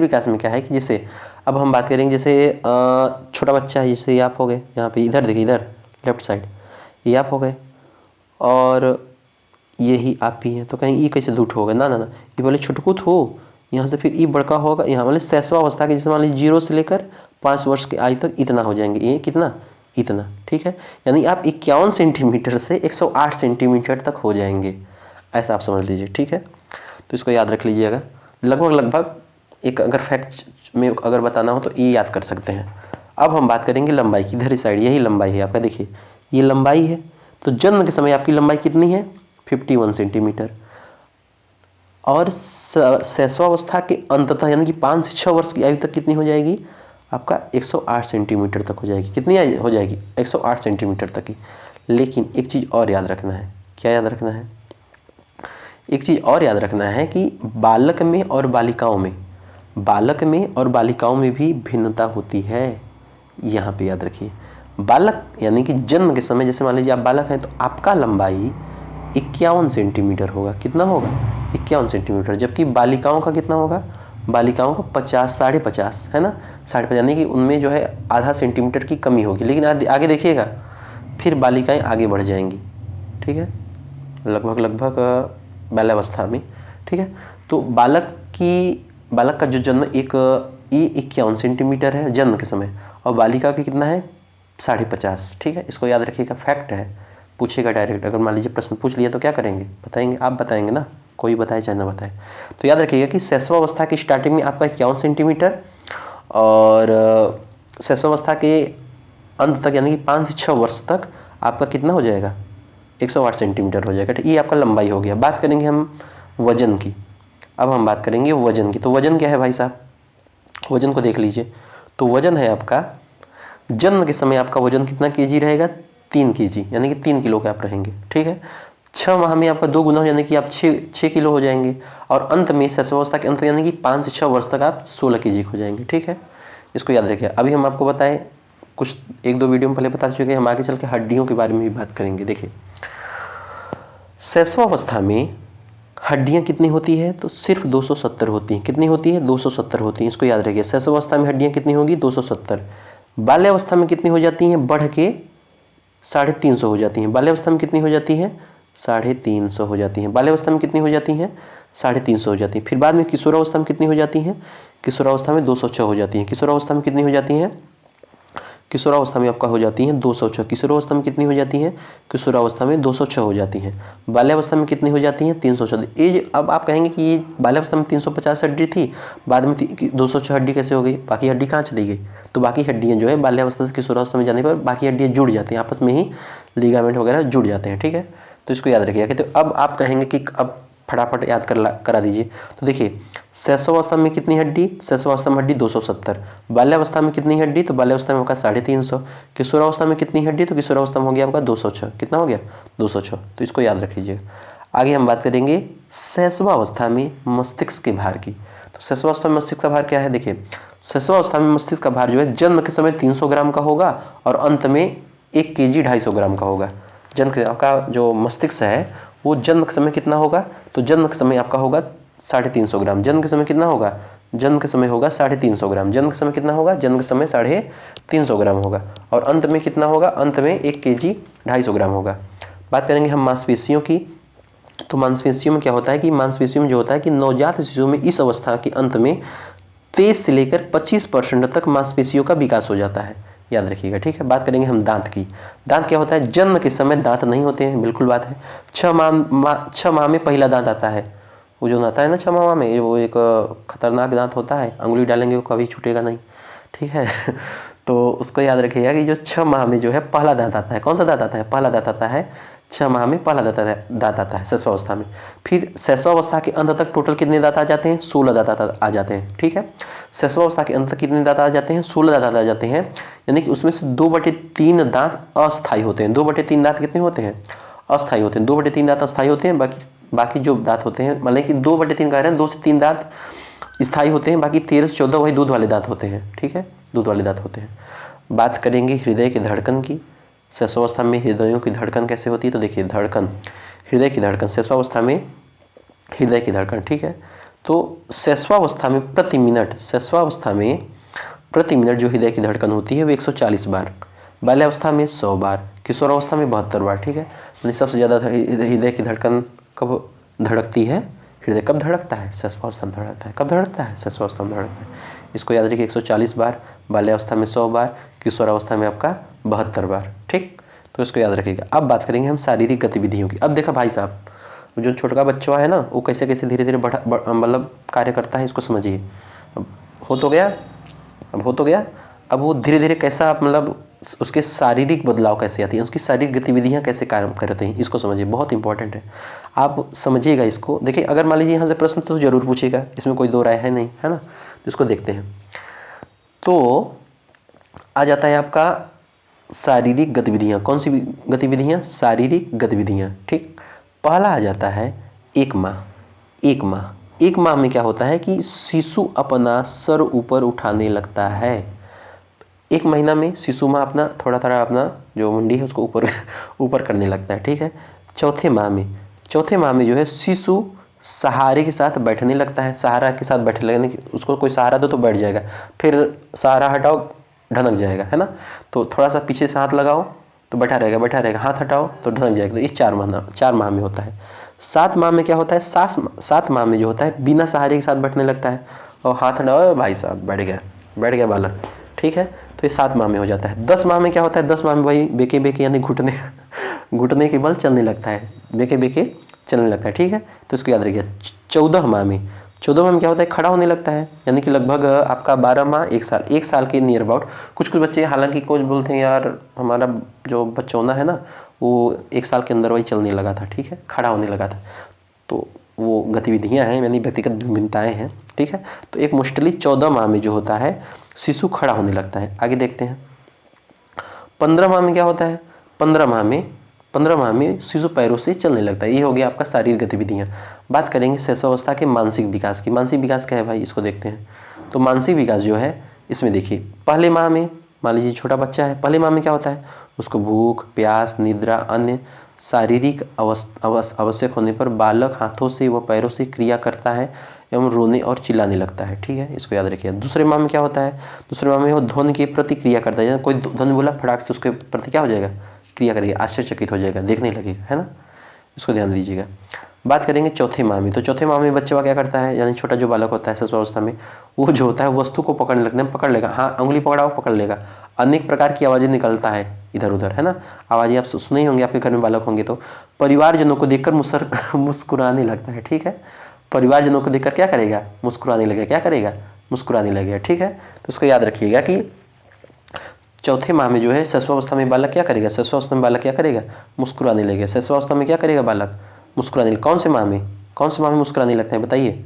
विकास में क्या है कि जैसे अब हम बात करेंगे, जैसे छोटा बच्चा है, जैसे ये आप हो गए, यहाँ पे इधर देखिए, इधर लेफ्ट साइड ये आप हो गए, और यही आप ही हैं, तो कहीं ये कैसे दूठ होगा, ना, ये बोले छुटकुट हो, यहाँ से फिर ये बड़का होगा, यहाँ वाले शैशवावस्था के जैसे मान लीजिए 0 से लेकर 5 वर्ष की आयु तक इतना हो जाएंगे, ये कितना, इतना। ठीक है, यानी आप 51 सेंटीमीटर से 108 सेंटीमीटर तक हो जाएंगे, ऐसा आप समझ लीजिए। ठीक है, तो इसको याद रख लीजिएगा। लगभग एक अगर फैक्ट में अगर बताना हो तो ये याद कर सकते हैं। अब हम बात करेंगे लंबाई की, इधर साइड यही लंबाई है आपका, देखिए ये लंबाई है। तो जन्म के समय आपकी लंबाई कितनी है, 51 सेंटीमीटर, और शैशवावस्था के अंततः यानी कि 5 से 6 वर्ष की आयु तक कितनी हो जाएगी, आपका 108 सेंटीमीटर तक हो जाएगी। कितनी हो जाएगी, 108 सेंटीमीटर तक की। लेकिन एक चीज़ और याद रखना है, क्या याद रखना है, एक चीज़ और याद रखना है कि बालक में और बालिकाओं में भी भिन्नता होती है। यहाँ पे याद रखिए, बालक यानी कि जन्म के समय, जैसे मान लीजिए आप बालक हैं तो आपका लंबाई 51 सेंटीमीटर होगा। कितना होगा, 51 सेंटीमीटर, जबकि बालिकाओं का कितना होगा, बालिकाओं का 50, 50.5, है ना, 50.5, यानी कि उनमें जो है आधा सेंटीमीटर की कमी होगी। लेकिन आगे देखिएगा फिर बालिकाएं आगे बढ़ जाएंगी। ठीक है, लगभग बाल्यावस्था में। ठीक है, तो बालक का जो जन्म एक 51 सेंटीमीटर है जन्म के समय, और बालिका का कितना है, 50.5। ठीक है, इसको याद रखिएगा, फैक्ट है, पूछेगा डायरेक्ट। अगर मान लीजिए प्रश्न पूछ लिया तो क्या करेंगे, बताएंगे, आप बताएंगे ना, कोई बताए चाहे ना बताए। तो याद रखिएगा कि शैशवावस्था की स्टार्टिंग में आपका 51 सेंटीमीटर और शैशवावस्था के अंत तक यानी कि 5 से 6 वर्ष तक आपका कितना हो जाएगा, 108 सेंटीमीटर हो जाएगा। ये आपका लंबाई हो गया। बात करेंगे हम वजन की। अब हम बात करेंगे वजन की। तो वजन क्या है भाई साहब, वजन को देख लीजिए। तो वजन है आपका, जन्म के समय आपका वजन कितना केजी रहेगा, 3 केजी, यानी कि 3 किलो के आप रहेंगे। ठीक है, 6 माह में आपका 2 गुना यानी कि आप 6 किलो हो जाएंगे और अंत में शैशवावस्था के अंत यानी कि 5 से 6 वर्ष तक आप 16 केजी हो जाएंगे। ठीक है, इसको याद रखिए। अभी हम आपको बताएं, कुछ 1-2 वीडियो में पहले बता चुके हैं, हम आगे चल के हड्डियों के बारे में भी बात करेंगे। देखिए, शैशवावस्था में हड्डियां कितनी होती है, तो सिर्फ 270 होती हैं। कितनी होती है, 270 होती हैं। इसको याद रखिए, शैशवावस्था में हड्डियां कितनी होगी, 270। बाल्यावस्था में कितनी हो जाती हैं, बढ़ के 350 हो जाती हैं। बाल्यावस्था में कितनी हो जाती है, 350 हो जाती हैं। बाल्यावस्था में कितनी हो जाती हैं, 350 हो जाती हैं। फिर बाद में किशोरावस्था में कितनी हो जाती हैं, किशोरावस्था में 206 हो जाती हैं। किशोरावस्था में कितनी हो जाती हैं, किशोरावस्था में आपका हो जाती हैं 206। किशोरावस्था में कितनी हो जाती हैं, किशोरावस्था में 206 हो जाती हैं। बाल्यावस्था में कितनी हो जाती हैं, 314। एज, अब आप कहेंगे कि ये बाल्यावस्था में 350 हड्डी थी, बाद में 206 हड्डी कैसे हो गई, बाकी हड्डी कहाँ चली गई। तो बाकी हड्डियाँ जो है बाल्यावस्था से किशोरावस्था में जाने पर बाकी हड्डियाँ जुड़ जाती हैं, आपस में ही लिगामेंट वगैरह जुड़ जाते हैं। ठीक है, तो इसको याद रखिएगा। तो अब आप कहेंगे कि अब फटाफट याद करा दीजिए। तो देखिए, शैशवावस्था में कितनी हड्डी, शैशवावस्था में हड्डी 270। बाल्यावस्था में कितनी हड्डी, तो बाल्यावस्था में आपका 350। किशोरावस्था में कितनी हड्डी, तो किशोरावस्था में हो गया आपका 206। कितना हो गया, 206। तो इसको याद रख लीजिएगा। आगे हम बात करेंगे शैशवावस्था में मस्तिष्क के भार की। तो शैशवावस्था में मस्तिष्क का भार क्या है, देखिए, शैशवावस्था में मस्तिष्क का भार जो है जन्म के समय 300 ग्राम का होगा और अंत में 1 केजी 250 ग्राम का होगा। जन्म के आपका जो मस्तिष्क है वो जन्म के समय कितना होगा, तो जन्म के समय आपका होगा 350 ग्राम। जन्म के समय कितना होगा, जन्म के समय होगा 350 ग्राम। जन्म के समय कितना होगा, जन्म के समय 350 ग्राम होगा और अंत में कितना होगा, अंत में 1 केजी 250 ग्राम होगा। बात करेंगे हम मांसपेशियों की। तो मांसपेशियों में क्या होता है कि मांसपेशियों में जो होता है कि नवजात शिशु में इस अवस्था के अंत में 23 से लेकर 25% तक मांसपेशियों का विकास हो जाता है। याद रखिएगा। ठीक है, बात करेंगे हम दांत की। दांत क्या होता है, जन्म के समय दांत नहीं होते हैं, बिल्कुल बात है। 6 माह में पहला दांत आता है। वो जो आता है ना 6 माह में, वो एक खतरनाक दांत होता है, अंगुली डालेंगे वो कभी छूटेगा नहीं। ठीक है तो उसको याद रखिएगा कि जो 6 माह में जो है पहला दांत आता है। कौन सा दांत आता है, पहला दांत आता है 6 माह में, पहला दांत आता है शैशवावस्था में। फिर शैशवावस्था के अंत तक टोटल कितने दांत आ जाते हैं, 16 दांत आ जाते हैं। ठीक है, शैशवावस्था के अंत तक कितने दांत आ जाते हैं, 16 दांत आ जाते हैं। यानी कि उसमें से 2/3 दांत अस्थायी होते हैं। 2/3 दांत कितने होते हैं, अस्थायी होते हैं। 2/3 दांत अस्थायी होते हैं, बाकी जो दांत होते हैं, मतलब कि 2/3 कह रहे हैं, 2 से 3 दांत स्थायी होते हैं, बाकी 13 से 14 वही दूध वाले दांत होते हैं। ठीक है, दूध वाले दांत होते हैं। बात करेंगे हृदय की धड़कन की। शैशवावस्था में हृदयों की धड़कन कैसे होती है, तो देखिए, धड़कन, हृदय की धड़कन शैशवावस्था में, हृदय की धड़कन। ठीक है, तो शैशवावस्था में प्रति मिनट, शैशवावस्था में प्रति मिनट जो हृदय की धड़कन होती है वो 140 बार, बाल्यावस्था में 100 बार, किशोरावस्था में 72 बार। ठीक है, यानी सबसे ज़्यादा हृदय की धड़कन कब धड़कती है, हृदय कब धड़कता है, शैशवावस्था में धड़कता है। कब धड़कता है, शैशवावस्था में धड़कता है। इसको याद रखिए, 140 बार, बाल्यावस्था में 100 बार, किशोरावस्था में आपका 72 बार। ठीक, तो इसको याद रखिएगा। अब बात करेंगे हम शारीरिक गतिविधियों की। अब देखा भाई साहब, जो छोटा बच्चा है ना, वो कैसे कैसे धीरे धीरे मतलब कार्य करता है, इसको समझिए। अब हो तो गया, अब वो धीरे धीरे कैसा, मतलब उसके शारीरिक बदलाव कैसे आती है, उसकी शारीरिक गतिविधियाँ कैसे कार्य करते हैं, इसको समझिए, बहुत इंपॉर्टेंट है। आप समझिएगा इसको। देखिए, अगर मान लीजिए यहाँ से प्रश्न तो जरूर पूछेगा, इसमें कोई दो राय है नहीं, है ना। तो इसको देखते हैं। तो आ जाता है आपका शारीरिक गतिविधियाँ। कौन सी गतिविधियाँ, शारीरिक गतिविधियाँ। ठीक, पहला आ जाता है 1 माह। 1 माह में क्या होता है कि शिशु अपना सर ऊपर उठाने लगता है। 1 महीना में शिशु माँ अपना थोड़ा थोड़ा अपना जो मुंडी है उसको ऊपर करने लगता है। ठीक है, चौथे माह में जो है शिशु सहारे के साथ बैठने लगता है। सहारा के साथ बैठने लगने की, उसको कोई सहारा दो तो बैठ जाएगा, फिर सहारा हटाओ ढनक जाएगा, है ना। तो थोड़ा सा पीछे से हाथ लगाओ तो बैठा रहेगा, हाथ हटाओ तो ढनक जाएगा। तो ये 4 माह में होता है। 7 माह में क्या होता है, 7 माह में जो होता है बिना सहारे के साथ बैठने लगता है और हाथ हटाओ, भाई साहब बैठ गया बालक, ठीक है। तो ये 7 माह में हो जाता है। 10 माह में क्या होता है? 10 माह में भाई बेके बेके यानी घुटने घुटने के बल चलने लगता है, बेके बेके चलने लगता है, ठीक है। तो इसको याद रखिए। 14 माह में, 14 माह में क्या होता है? खड़ा होने लगता है, यानी कि लगभग आपका 12 माह 1 साल के नियर अबाउट। कुछ कुछ बच्चे हालांकि कुछ बोलते हैं यार हमारा जो बच्चोना है ना वो 1 साल के अंदर वही चलने लगा था, ठीक है, खड़ा होने लगा था। तो वो गतिविधियां हैं यानी व्यक्तिगत भिन्नताएं हैं, ठीक है। तो एक मोस्टली 14 माह में जो होता है शिशु खड़ा होने लगता है। आगे देखते हैं 15 माह में क्या होता है? 15 माह में शिशु पैरों से चलने लगता है। ये हो गया आपका शारीरिक गतिविधियां। बात करेंगे शैशवावस्था के मानसिक विकास की। मानसिक विकास क्या है भाई, इसको देखते हैं। तो मानसिक विकास जो है इसमें देखिए पहले माह में, मान लीजिए छोटा बच्चा है, पहले माह में क्या होता है? उसको भूख प्यास निद्रा अन्य शारीरिक आवश्यक होने पर बालक हाथों से व पैरों से क्रिया करता है एवं रोने और चिल्लाने लगता है, ठीक है, इसको याद रखिए। दूसरे माह में क्या होता है? दूसरे माह में वो ध्वनि की प्रतिक्रिया करता है, कोई ध्वनि बोला फटाक से उसके प्रति क्या हो जाएगा? क्रिया करेगा, आश्चर्यचकित हो जाएगा, देखने लगेगा, है ना, इसको ध्यान दीजिएगा। बात करेंगे चौथे माह में। तो चौथे माह में बच्चा क्या करता है, यानी छोटा जो बालक होता है शिशुअवस्था में, वो जो होता है वस्तु को पकड़ने लगता है, पकड़ लेगा, हाँ उंगली पकड़ाओ पकड़ लेगा, अनेक प्रकार की आवाज़ें निकलता है इधर उधर, है ना, आवाज़ें आप सुने ही होंगे, आपके घर में बालक होंगे तो। परिवारजनों को देखकर मुस्कुराने लगता है, ठीक है, परिवारजनों को देखकर क्या करेगा? मुस्कुराने लगेगा, क्या करेगा? मुस्कुराने लगेगा, ठीक है। तो इसको याद रखिएगा कि चौथे माह में जो है शिशुअवस्था में बालक क्या करेगा? शिशुअवस्था में बालक क्या करेगा? मुस्कुराने लगेगा। शिशुअवस्था में क्या करेगा बालक? मुस्कुराने। कौन से माह में, कौन से माह में मुस्कुराने लगता है बताइए?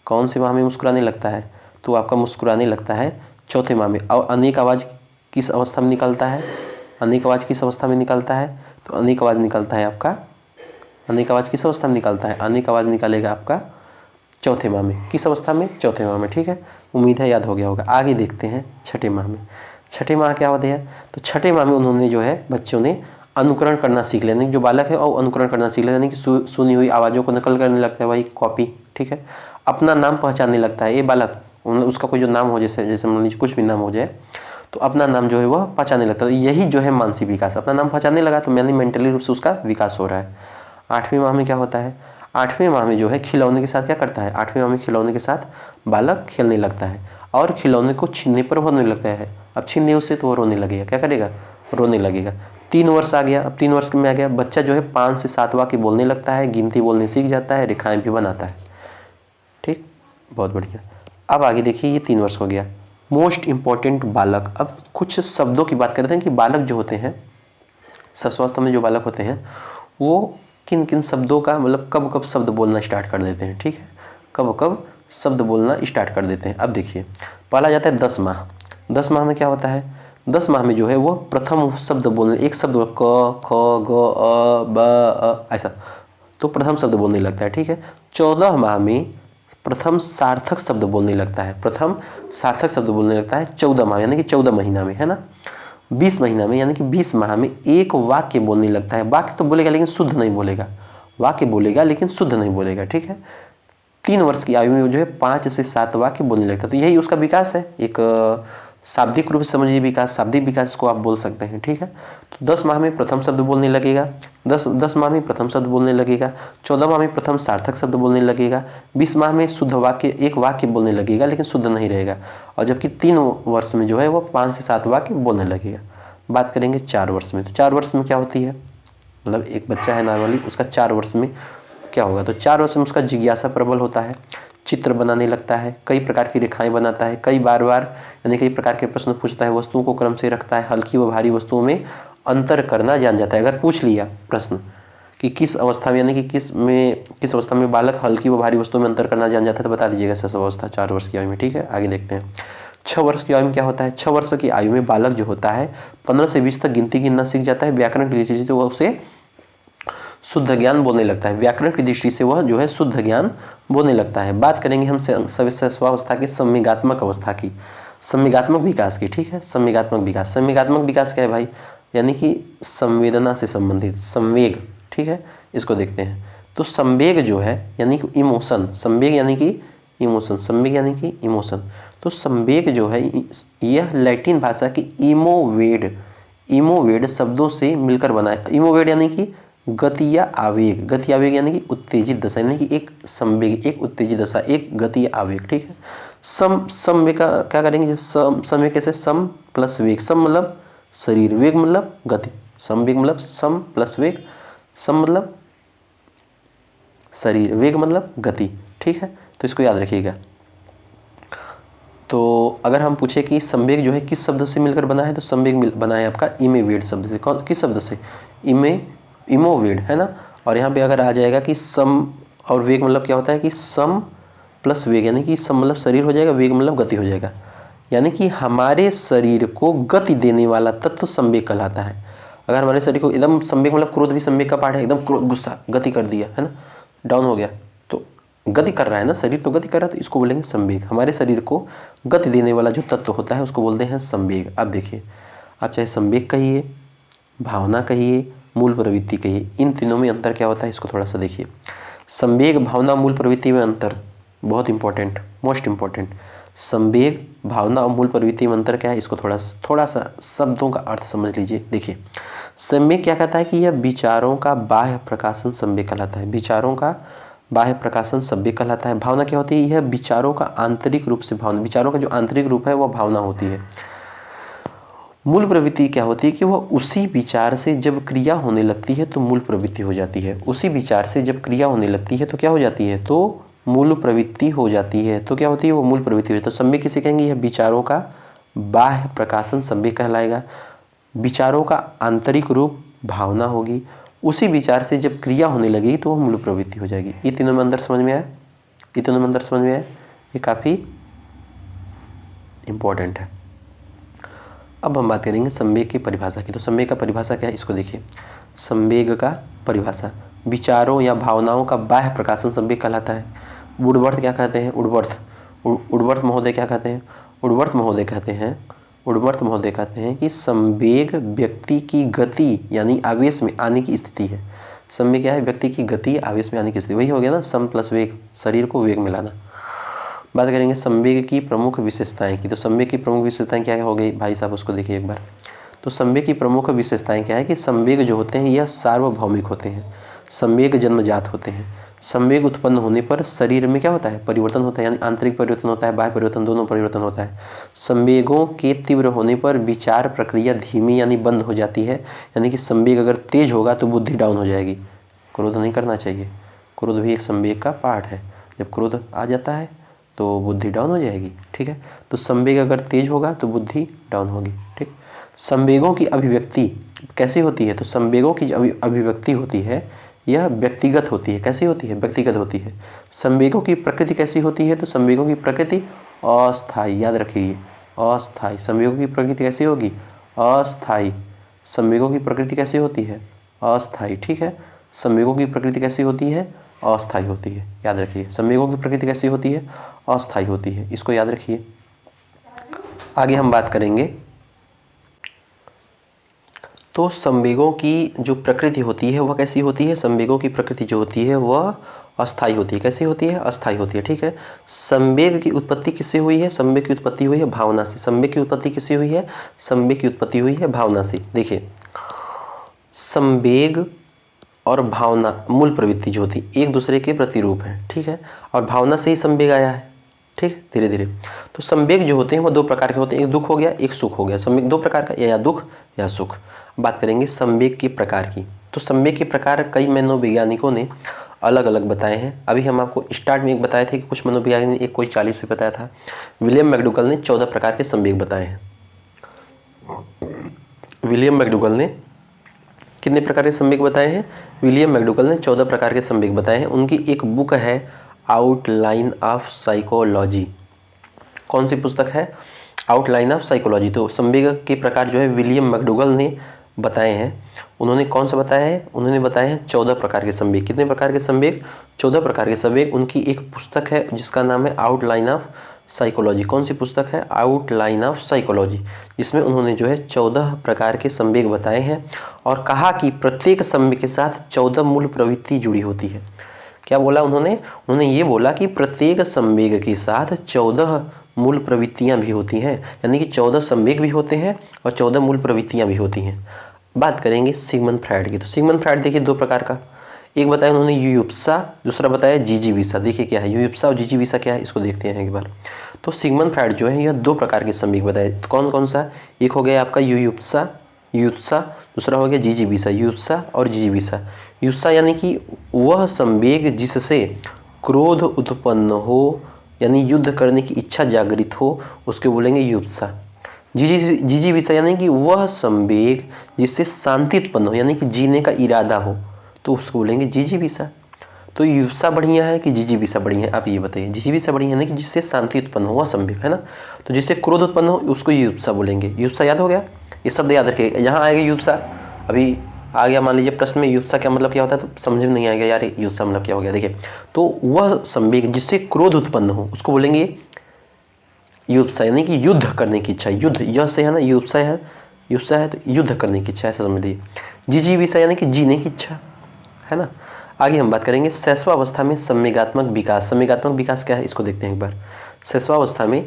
कौन से माह में मुस्कुराने लगता है? तो आपका मुस्कुराने लगता है चौथे माह में। और अनेक आवाज़ किस अवस्था में निकलता है? अनेक आवाज़ किस अवस्था में निकलता है? तो अनेक आवाज़ निकलता है आपका, अनेक आवाज़ किस अवस्था में निकलता है? अनेक आवाज़ निकालेगा आपका चौथे माह में। किस अवस्था में? चौथे माह में, ठीक है। उम्मीद है याद हो गया होगा। आगे देखते हैं छठे माह में। छठे माह क्या होते हैं? तो छठे माह में उन्होंने जो है बच्चों ने अनुकरण करना सीख लिया, यानी जो बालक है और अनुकरण करना सीख लिया, यानी कि सुनी हुई आवाज़ों को नकल करने लगता है, वही कॉपी, ठीक है। अपना नाम पहचानने लगता है ये बालक, उसका कोई जो नाम हो, जैसे जैसे मान लीजिए कुछ भी नाम हो जाए तो अपना नाम जो है वह पहचानने लगता है। यही जो है मानसिक विकास, अपना नाम पहचानने लगा तो यानी मेंटली रूप से उसका विकास हो रहा है। 8वें माह में क्या होता है? 8वें माह में जो है खिलौने के साथ क्या करता है? 8वें माह में खिलौने के साथ बालक खेलने लगता है और खिलौने को छीनने पर रोने लगता है। अब छीनने उससे तो वो रोने लगेगा, क्या करेगा? रोने लगेगा। 3 वर्ष आ गया, अब 3 वर्ष में आ गया बच्चा जो है 5 से 7 वाक्य बोलने लगता है, गिनती बोलने सीख जाता है, रेखाएं भी बनाता है, ठीक, बहुत बढ़िया। अब आगे देखिए ये 3 वर्ष हो गया। मोस्ट इंपॉर्टेंट बालक। अब कुछ शब्दों की बात करते हैं कि बालक जो होते हैं शिशुअवस्था में जो बालक होते हैं वो किन किन शब्दों का मतलब कब कब शब्द बोलना स्टार्ट कर देते हैं, ठीक है, कब कब शब्द बोलना स्टार्ट कर देते हैं। अब देखिए पहला जाता है 10 माह। 10 माह में क्या होता है? 10 माह में जो है वो प्रथम शब्द बोलने, एक शब्द क ख ग अ ब ऐसा, तो प्रथम शब्द बोलने लगता है, ठीक है। 14 माह में प्रथम सार्थक शब्द बोलने लगता है, प्रथम सार्थक शब्द बोलने लगता है 14 माह यानी कि 14 महीना में, है ना। 20 महीना में यानी कि 20 माह में एक वाक्य बोलने लगता है। वाक्य तो बोलेगा लेकिन शुद्ध नहीं बोलेगा, वाक्य बोलेगा लेकिन शुद्ध नहीं बोलेगा, ठीक है। 3 वर्ष की आयु में जो है 5 से 7 वाक्य बोलने लगता है। तो यही उसका विकास है, एक शाब्दिक रूप से समझिए विकास, शाब्दिक विकास को आप बोल सकते हैं, ठीक है। तो 10 माह में प्रथम शब्द बोलने लगेगा, 10 माह में प्रथम शब्द बोलने लगेगा, 14 माह में प्रथम सार्थक शब्द बोलने लगेगा, 20 माह में शुद्ध वाक्य, एक वाक्य बोलने लगेगा लेकिन शुद्ध नहीं रहेगा, और जबकि 3 वर्ष में जो है वो 5 से 7 वाक्य बोलने लगेगा। बात करेंगे 4 वर्ष में। तो 4 वर्ष में क्या होती है, मतलब एक बच्चा है नॉर्मली, उसका 4 वर्ष में क्या होगा? तो 4 वर्ष में उसका जिज्ञासा प्रबल होता है, चित्र बनाने लगता है, कई प्रकार की रेखाएं बनाता है, कई बार यानी कई प्रकार के प्रश्न पूछता है, वस्तुओं को क्रम से रखता है, हल्की व भारी वस्तुओं में अंतर करना जान जाता है। अगर पूछ लिया प्रश्न कि किस अवस्था में, यानी कि किस अवस्था में बालक हल्की व भारी वस्तुओं में अंतर करना जान जाता है, तो बता दीजिएगा शिशुअवस्था 4 वर्ष की आयु में, ठीक है। आगे देखते हैं 6 वर्ष की आयु में क्या होता है? 6 वर्ष की आयु में बालक जो होता है 15 से 20 तक गिनती गिनना सीख जाता है, व्याकरण की दृष्टि से वह उसे शुद्ध ज्ञान बोलने लगता है, व्याकरण की दृष्टि से वह जो है शुद्ध ज्ञान बोलने लगता है। बात करेंगे हम शिशुअवस्था की संवेगात्मक अवस्था की, संवेगात्मक विकास की, ठीक है। संवेगात्मक विकास, संवेगात्मक विकास क्या है भाई? यानी कि संवेदना से संबंधित संवेग, ठीक है, इसको देखते हैं। तो संवेग जो है यानी कि इमोशन, संवेग यानी कि इमोशन, संवेग यानी कि इमोशन। तो संवेग जो है यह लैटिन भाषा की इमोवेड शब्दों से मिलकर बना है। इमोवेड यानी कि गति या आवेग, गति आवेग यानी कि उत्तेजित दशा, यानी कि एक संवेग, एक उत्तेजित दशा, एक गति या आवेग, ठीक है। समवेग का क्या करेंगे, समवेग कैसे, सम प्लस वेग, सम मतलब शरीर, वेग मतलब गति, समवेग मतलब सम प्लस वेग, सम मतलब शरीर, वेग मतलब गति, ठीक है। तो इसको याद रखिएगा। तो अगर हम पूछे कि संवेग जो है किस शब्द से मिलकर बना है, तो संवेग बना है आपका इमेवेड शब्द से। कौन, किस शब्द से, इमोवेड, है ना। और यहाँ पे अगर आ जाएगा कि सम और वेग मतलब क्या होता है कि सम प्लस वेग, यानी कि सम मतलब शरीर हो जाएगा, वेग मतलब गति हो जाएगा। यानी कि हमारे शरीर को गति देने वाला तत्व संवेग कहलाता है। अगर हमारे शरीर को एकदम, संवेग मतलब क्रोध भी संवेग का पार्ट है, एकदम क्रोध, गुस्सा, गति कर दिया, है ना, डाउन हो गया, तो गति कर रहा है ना, शरीर तो गति कर रहा है, तो इसको बोलेंगे संवेग। हमारे शरीर को गति देने वाला जो तत्व होता है उसको बोलते हैं संवेग। अब देखिए, आप चाहे संवेग कहिए, भावना कहिए, मूल प्रवृत्ति कहिए, इन तीनों में अंतर क्या होता है इसको थोड़ा सा देखिए। संवेग, भावना, मूल प्रवृत्ति में अंतर बहुत इंपॉर्टेंट, मोस्ट इंपॉर्टेंट। संवेग, भावना और मूल प्रवृत्ति में अंतर क्या है, इसको थोड़ा सा शब्दों का अर्थ समझ लीजिए। देखिए, संवेग क्या कहता है कि यह विचारों का बाह्य प्रकाशन संवेग कहलाता है, विचारों का बाह्य प्रकाशन संवेग कहलाता है। भावना क्या होती है, यह विचारों का आंतरिक रूप से भावना, विचारों का जो आंतरिक रूप है वह भावना होती है। मूल प्रवृत्ति क्या होती है कि वह उसी विचार से जब क्रिया होने लगती है तो मूल प्रवृत्ति हो जाती है, उसी विचार से जब क्रिया होने लगती है तो क्या हो जाती है, तो मूल प्रवृत्ति हो जाती है। तो क्या होती है, वो मूल प्रवृत्ति हो जाती है। तो संवेग किसे कहेंगे, यह विचारों का बाह्य प्रकाशन संवेग कहलाएगा। विचारों का आंतरिक रूप भावना होगी, उसी विचार से जब क्रिया होने लगेगी तो वो मूल प्रवृत्ति हो जाएगी। ये तीनों में अंदर समझ में आया, ये तीनों में अंदर समझ में आया, ये काफ़ी इंपॉर्टेंट है। अब हम बात करेंगे संवेग की परिभाषा की। तो संवेग का परिभाषा क्या है इसको देखिए। संवेग का परिभाषा, विचारों या भावनाओं का बाह्य प्रकाशन संवेग कहलाता है। वुडवर्थ क्या कहते हैं, उडवर्थ महोदय क्या कहते हैं, उडवर्थ महोदय कहते हैं कि संवेग व्यक्ति की गति यानी आवेश में आने की स्थिति है। संवेग क्या है, व्यक्ति की गति आवेश में आने की स्थिति, वही हो गया ना, सम प्लस वेग, शरीर को वेग में लाना। बात करेंगे संवेग की प्रमुख विशेषताएं की। तो संवेग की प्रमुख विशेषताएं क्या हो गई भाई साहब, उसको देखिए एक बार। तो संवेग की प्रमुख विशेषताएं क्या है कि संवेग जो होते हैं यह सार्वभौमिक होते हैं, संवेग जन्मजात होते हैं। संवेग उत्पन्न होने पर शरीर में क्या होता है, परिवर्तन होता है, यानी आंतरिक परिवर्तन होता है, बाह्य परिवर्तन, दोनों परिवर्तन होता है। संवेगों के तीव्र होने पर विचार प्रक्रिया धीमी यानी बंद हो जाती है, यानी कि संवेग अगर तेज होगा तो बुद्धि डाउन हो जाएगी। क्रोध नहीं करना चाहिए, क्रोध भी एक संवेग का पार्ट है। जब क्रोध आ जाता है तो बुद्धि डाउन हो जाएगी, ठीक है। तो संवेग अगर तेज होगा तो बुद्धि डाउन होगी, ठीक। संवेगों की अभिव्यक्ति कैसी होती है, तो संवेगों की अभिव्यक्ति होती है यह व्यक्तिगत होती है। कैसी होती है, व्यक्तिगत होती है। संवेगों की प्रकृति कैसी होती है, तो संवेगों की प्रकृति अस्थायी, याद रखिए, अस्थायी। संवेगों की प्रकृति कैसी होगी, अस्थायी। संवेगों की प्रकृति कैसी होती है, अस्थायी, ठीक है। संवेगों की प्रकृति कैसी होती है, अस्थायी होती है, याद रखिए। संवेगों की प्रकृति कैसी होती है, अस्थायी होती है, इसको याद रखिए। आगे हम बात करेंगे। तो संवेगों की जो प्रकृति होती है वह कैसी होती है, संवेगों की प्रकृति जो होती है वह अस्थायी होती है। कैसी होती है, अस्थायी होती है, ठीक है। संवेग की उत्पत्ति किससे हुई है, संवेग की उत्पत्ति हुई है भावना से। संवेग की उत्पत्ति किससे हुई है, संवेग की उत्पत्ति हुई है भावना से। देखिए, संवेग और भावना मूल प्रवृत्ति जो होती है एक दूसरे के प्रतिरूप है, ठीक है। और भावना से ही संवेग आया है, ठीक, धीरे धीरे। तो संवेग जो होते हैं वो दो प्रकार के होते हैं, एक दुख हो गया, एक सुख हो गया। संवेग दो प्रकार का, या दुख या सुख। बात करेंगे संवेग के प्रकार की। तो संवेग के प्रकार कई मनोवैज्ञानिकों ने अलग अलग बताए हैं। अभी हम आपको स्टार्ट में एक बताए थे कि कुछ मनोवैज्ञानिक ने, एक कोई 40 पे बताया था। विलियम मैकडूगल ने 14 प्रकार के संवेग बताए हैं। विलियम मैकडूगल ने कितने प्रकार के संवेग बताए हैं, विलियम मैकडूगल ने 14 प्रकार के संवेग बताए हैं। उनकी एक बुक है आउटलाइन ऑफ साइकोलॉजी। कौन सी पुस्तक है, आउटलाइन ऑफ साइकोलॉजी। तो संवेग के प्रकार जो है विलियम मैकडूगल ने बताए हैं। उन्होंने कौन सा बताया है, उन्होंने बताए हैं 14 प्रकार के संवेग। कितने प्रकार के संवेग, 14 प्रकार के संवेग। उनकी एक पुस्तक है जिसका नाम है आउटलाइन ऑफ साइकोलॉजी। कौन सी पुस्तक है, आउटलाइन ऑफ साइकोलॉजी, जिसमें उन्होंने जो है 14 प्रकार के संवेग बताए हैं और कहा कि प्रत्येक संवेग के साथ 14 मूल प्रवृत्ति जुड़ी होती है। क्या बोला उन्होंने ये बोला कि प्रत्येक संवेग के साथ 14 मूल प्रवृत्तियां भी होती हैं, यानी कि 14 संवेग भी होते हैं और 14 मूल प्रवृत्तियां भी होती हैं। बात करेंगे सिगमंड फ्रायड की। तो सिगमंड फ्रायड देखिए दो प्रकार का, एक बताया उन्होंने युयुप्सा, दूसरा बताया जिजीविसा। देखिए क्या है युयुप्सा और जिजीविसा क्या है, इसको देखते हैं एक बार। तो सिगमंड फ्रायड जो है यह दो प्रकार के संवेग बताए। तो कौन कौन सा, एक हो गया आपका युयुप्सा, युत्सा, दूसरा हो गया जिजीविसा, युत्सा और जिजीविसा। युत्सा यानी कि वह संवेग जिससे क्रोध उत्पन्न हो, यानी युद्ध करने की इच्छा जागृत हो, उसके बोलेंगे युत्सा। जिजीविसा यानी कि वह संवेग जिससे शांति उत्पन्न हो, यानी कि जीने का इरादा हो, तो उसको बोलेंगे जिजीविसा। तो युत्सा बढ़िया है कि जिजीविसा बढ़िया है, आप ये बताइए। जिजीविसा बढ़िया है ना कि जिससे शांति उत्पन्न हो, वह संवेग है ना। तो जिससे क्रोध उत्पन्न हो उसको युत्सा बोलेंगे। युत्सा याद हो गया, ये शब्द याद रखिए। यहाँ आएगा युत्सा, अभी आ गया मान लीजिए प्रश्न में युत्सा क्या मतलब क्या होता है, तो समझ में नहीं आएगा यार युत्सा मतलब क्या हो गया। देखिए तो वह संवेग जिससे क्रोध उत्पन्न हो उसको बोलेंगे युत्सा, यानी कि युद्ध करने की इच्छा। युद्ध यह से है ना, युत्सा है, युत्सा है तो युद्ध करने की इच्छा, ऐसा समझ लीजिए। जिजीविसा यानी कि जीने की इच्छा, है ना। आगे हम बात करेंगे शैशवावस्था में संवेगात्मक विकास। संवेगात्मक विकास क्या है इसको देखते हैं एक बार। शैशवावस्था में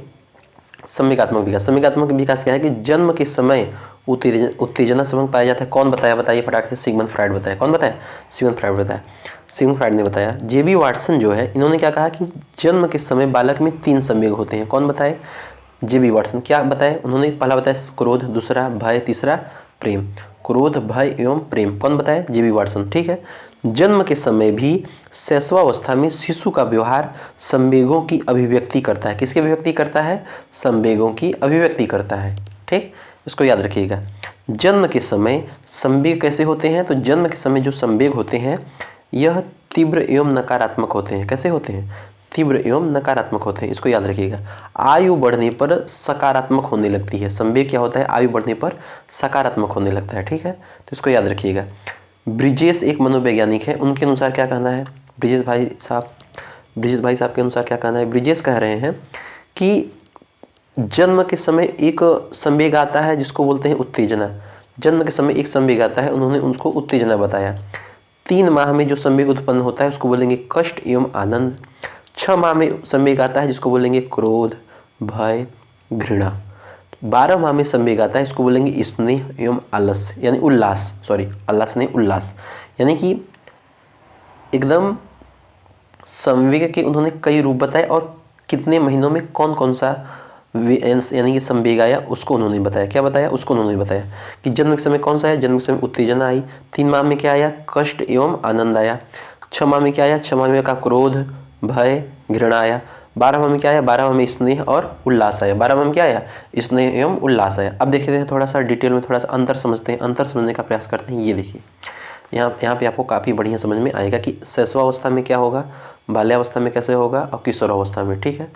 संवेगात्मक विकास, संवेगात्मक विकास क्या है कि जन्म के समय उत्तेजना संबंध पाया जाता है। कौन बताया, बताइए फटाक से। सिगमंड फ्रायड बताया। कौन बताया, सिगमंड फ्रायड बताया। सिगमंड फ्रायड ने बताया। जेबी वाटसन जो है इन्होंने क्या कहा कि जन्म के समय बालक में 3 संवेग होते हैं। कौन बताए, जेबी वाटसन। क्या बताया उन्होंने, पहला बताया क्रोध, दूसरा भय, तीसरा प्रेम। क्रोध, भय एवं प्रेम कौन बताया, जेबी वाटसन। ठीक है। जन्म के समय भी शैशवावस्था में शिशु का व्यवहार संवेगों की अभिव्यक्ति करता है। किसकी अभिव्यक्ति करता है, संवेगों की अभिव्यक्ति करता है। ठीक, इसको याद रखिएगा। जन्म के समय संवेग कैसे होते हैं, तो जन्म के समय जो संवेग होते हैं यह तीव्र एवं नकारात्मक होते हैं। कैसे होते हैं, तीव्र एवं नकारात्मक होते हैं, इसको याद रखिएगा। आयु बढ़ने पर सकारात्मक होने लगती है। संवेग क्या होता है, आयु बढ़ने पर सकारात्मक होने लगता है। ठीक है, तो इसको याद रखिएगा। ब्रिजेश एक मनोवैज्ञानिक है, उनके अनुसार क्या कहना है, ब्रिजेश भाई साहब के अनुसार क्या कहना है। ब्रिजेश कह रहे हैं कि जन्म के समय एक संवेग आता है जिसको बोलते हैं उत्तेजना। जन्म के समय एक संवेग आता है, उन्होंने उसको उत्तेजना बताया। 3 माह में जो संवेग उत्पन्न होता है उसको बोलेंगे कष्ट एवं आनंद। 6 माह में संवेग आता है जिसको बोलेंगे क्रोध, भय, घृणा। 12 माह में संवेग आता है इसको बोलेंगे स्नेह एवं आलस्य, यानी उल्लास, सॉरी आलस्य नहीं उल्लास। यानी कि एकदम संवेग के उन्होंने कई रूप बताए और कितने महीनों में कौन कौन सा यानी कि संवेग आया उसको उन्होंने बताया। क्या बताया, उसको उन्होंने बताया कि जन्म के समय कौन सा है, जन्म के समय उत्तेजना आई। 3 माह में क्या आया, कष्ट एवं आनंद आया। 6 माह में क्या आया, 6 माह में का क्रोध, भय, घृणा आया। 12 माह में क्या आया, 12 माह में स्नेह और उल्लास आया। 12 माह में क्या आया, स्नेह एवं उल्लास आया। अब देखते हैं थोड़ा सा डिटेल में, थोड़ा सा अंतर समझते हैं, अंतर समझने का प्रयास करते हैं। ये देखिए यहाँ पे आपको काफ़ी बढ़िया समझ में आएगा कि शैशवावस्था में क्या होगा, बाल्यावस्था में कैसे होगा और किशोरावस्था में। ठीक है,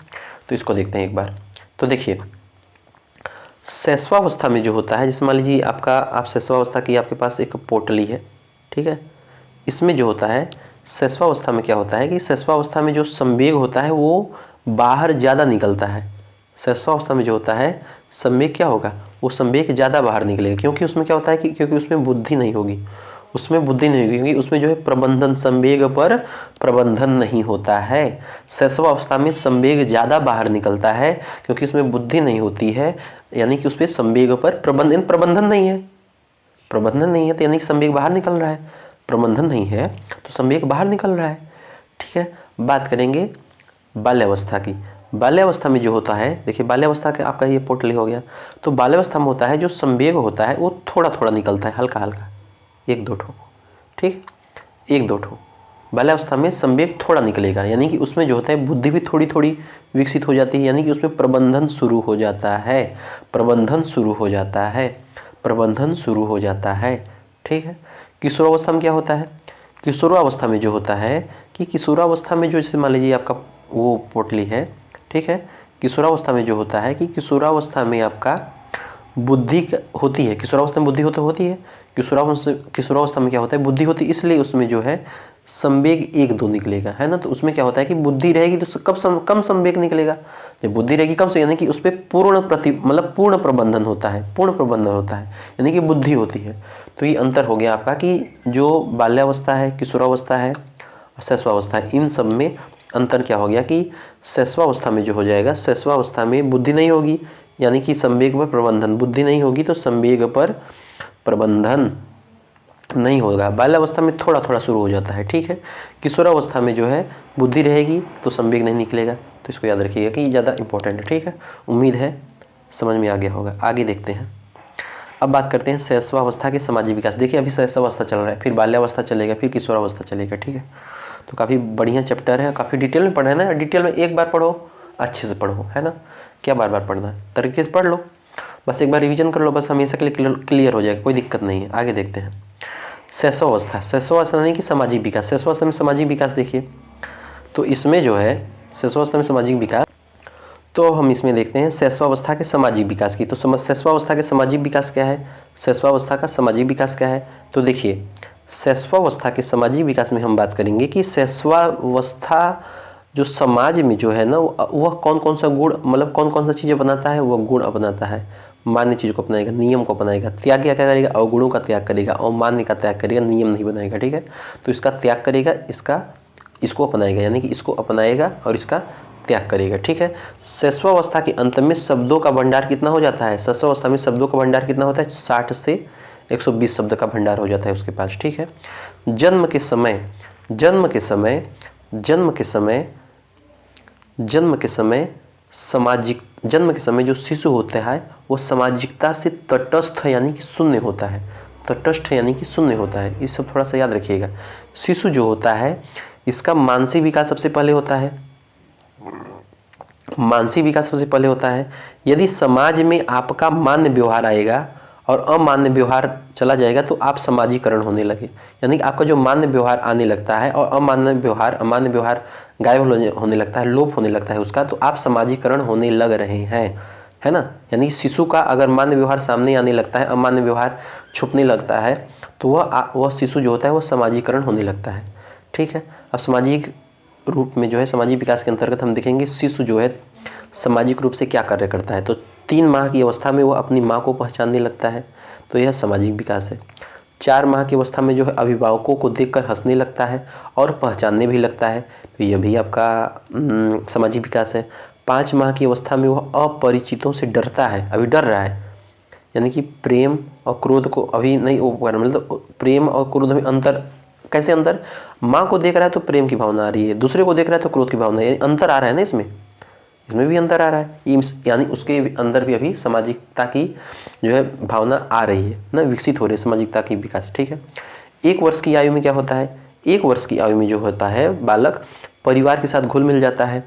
तो इसको देखते हैं एक बार। तो देखिए शैशवावस्था में जो होता है, जैसे मान लीजिए आप शैशवावस्था की आपके पास एक पोटली है। ठीक है, इसमें जो होता है शैशवावस्था में क्या होता है कि शैशवावस्था में जो संवेग होता है वो बाहर ज़्यादा निकलता है। शैशवावस्था में जो होता है संवेग क्या होगा, वो संवेग ज़्यादा बाहर निकलेगा, क्योंकि उसमें क्या होता है कि क्योंकि उसमें बुद्धि नहीं होगी, क्योंकि उसमें जो है प्रबंधन, संवेग पर प्रबंधन नहीं होता है। शैशवावस्था में संवेग ज़्यादा बाहर निकलता है क्योंकि उसमें बुद्धि नहीं होती है, यानी कि उसमें संवेग पर प्रबंधन नहीं है। प्रबंधन नहीं है तो यानी कि संवेग बाहर निकल रहा है, प्रबंधन नहीं है तो संवेग बाहर निकल रहा है। ठीक है, बात करेंगे बाल्यावस्था की। बाल्यावस्था में जो होता है, देखिए बाल्यावस्था का आपका ये पोटली हो गया। तो बाल्यावस्था में होता है जो संवेग होता है वो थोड़ा थोड़ा निकलता है, हल्का हल्का, 1-2 ठो। ठीक, 1-2 ठो बाल्यावस्था में संवेग थोड़ा निकलेगा, यानी कि उसमें जो होता है बुद्धि भी थोड़ी थोड़ी विकसित हो जाती है, यानी कि उसमें प्रबंधन शुरू हो जाता है, प्रबंधन शुरू हो जाता है, प्रबंधन शुरू हो जाता है। ठीक है, किशोरावस्था में क्या होता है, किशोरावस्था में जो होता है कि किशोरावस्था में जो, जैसे मान लीजिए आपका वो पोटली है। ठीक है, किशोरावस्था में जो होता है कि किशोरावस्था में आपका बुद्धि होती है। किशोरावस्था में बुद्धि होती है। किशोरावस्था में क्या होता है, बुद्धि होती है, इसलिए उसमें जो है संवेग 1-2 निकलेगा, है ना। तो उसमें क्या होता है कि बुद्धि रहेगी तो कम संवेग निकलेगा। जब बुद्धि रहेगी कम से, यानी कि उस पर पूर्ण प्रबंधन होता है, यानी कि बुद्धि होती है। तो ये अंतर हो गया आपका कि जो बाल्यावस्था है, किशोरावस्था है और शैशवावस्था है, इन सब में अंतर क्या हो गया कि शैशवावस्था में जो हो जाएगा, शैशवावस्था में बुद्धि नहीं होगी, यानी कि संवेग पर प्रबंधन, बुद्धि नहीं होगी तो संवेग पर प्रबंधन नहीं होगा। बाल्यावस्था में थोड़ा थोड़ा शुरू हो जाता है, ठीक है। किशोरावस्था में जो है बुद्धि रहेगी तो संवेग नहीं निकलेगा, तो इसको याद रखिएगा कि ज़्यादा इंपॉर्टेंट है, ठीक है। उम्मीद है समझ में आ गया होगा। आगे देखते हैं। अब बात करते हैं शैशवावस्था के सामाजिक विकास। देखिए अभी शैशवावस्था चल रहा है, फिर बाल्यावस्था चलेगा, फिर किशोरावस्था चलेगा, ठीक है। तो काफ़ी बढ़िया चैप्टर है, काफ़ी डिटेल में पढ़ना है ना। डिटेल में एक बार पढ़ो, अच्छे से पढ़ो, है ना। क्या बार बार पढ़ना है, तरीके से पढ़ लो, बस एक बार रिवीजन कर लो, बस हमेशा के लिए क्लियर हो जाएगा, कोई दिक्कत नहीं है। आगे देखते हैं। शैशवावस्था, शैशवावस्था नहीं कि सामाजिक विकास। शैशवावस्था में सामाजिक विकास देखिए, तो इसमें जो है शैशवावस्था में सामाजिक विकास, तो हम इसमें देखते हैं शैशवावस्था के सामाजिक विकास की। तो शैशवावस्था के सामाजिक विकास क्या है, शैशवावस्था का सामाजिक विकास क्या है। तो देखिए शैशवावस्था के सामाजिक विकास में हम बात करेंगे कि शैशवावस्था जो समाज में जो है ना, वह कौन कौन सा गुण, मतलब कौन कौन सा चीज़ें बनाता है, वह गुण अपनाता है। मान्य चीज़ को अपनाएगा, नियम को अपनाएगा। त्याग क्या करेगा, अवगुणों का त्याग करेगा, और मान्य का त्याग करेगा, नियम नहीं बनाएगा, ठीक है। तो इसका त्याग करेगा, इसको अपनाएगा, यानी कि इसको अपनाएगा और इसका त्याग करेगा, ठीक है। शैशवावस्था के अंत में शब्दों का भंडार कितना हो जाता है, शैशवावस्था में शब्दों का भंडार कितना होता है, 60 से 120 शब्द का भंडार हो जाता है उसके पास, ठीक है। जन्म के समय जो शिशु होता है वो सामाजिकता से तटस्थ यानी कि शून्य होता है। तटस्थ यानी कि शून्य होता है, ये सब थोड़ा सा याद रखिएगा। शिशु जो होता है इसका मानसिक विकास सबसे पहले होता है, मानसिक विकास सबसे पहले होता है। यदि समाज में आपका मान्य व्यवहार आएगा और अमान्य व्यवहार चला जाएगा तो आप समाजीकरण होने लगे, यानी कि आपका जो मान्य व्यवहार आने लगता है और अमान्य व्यवहार गायब होने लगता है, लोप होने लगता है उसका, तो आप समाजीकरण होने लग रहे हैं, है ना। यानी शिशु का अगर मान्य व्यवहार सामने आने लगता है, अमान्य व्यवहार छुपने लगता है, तो वह शिशु जो होता है वह समाजीकरण होने लगता है, ठीक है। अब सामाजिक रूप में जो है सामाजिक विकास के अंतर्गत हम देखेंगे शिशु जो है सामाजिक रूप से क्या कार्य करता है। तो 3 माह की अवस्था में वह अपनी माँ को पहचानने लगता है, तो यह सामाजिक विकास है। 4 माह की अवस्था में जो है अभिभावकों को देखकर हंसने लगता है और पहचानने भी लगता है, तो यह भी आपका सामाजिक विकास है। 5 माह की अवस्था में वह अपरिचितों से डरता है, अभी डर रहा है, यानी कि प्रेम और क्रोध को अभी नहीं, मतलब प्रेम और क्रोध में अंतर, कैसे अंतर, माँ को देख रहा है तो प्रेम की भावना आ रही है, दूसरे को देख रहा है तो क्रोध की भावना, यानी अंतर आ रहा है ना, इसमें भी अंतर आ रहा है, यानी उसके अंदर भी अभी सामाजिकता की जो है भावना आ रही है ना, विकसित हो रही है सामाजिकता की विकास, ठीक है। 1 वर्ष की आयु में क्या होता है, 1 वर्ष की आयु में जो होता है बालक परिवार के साथ घुल मिल जाता है।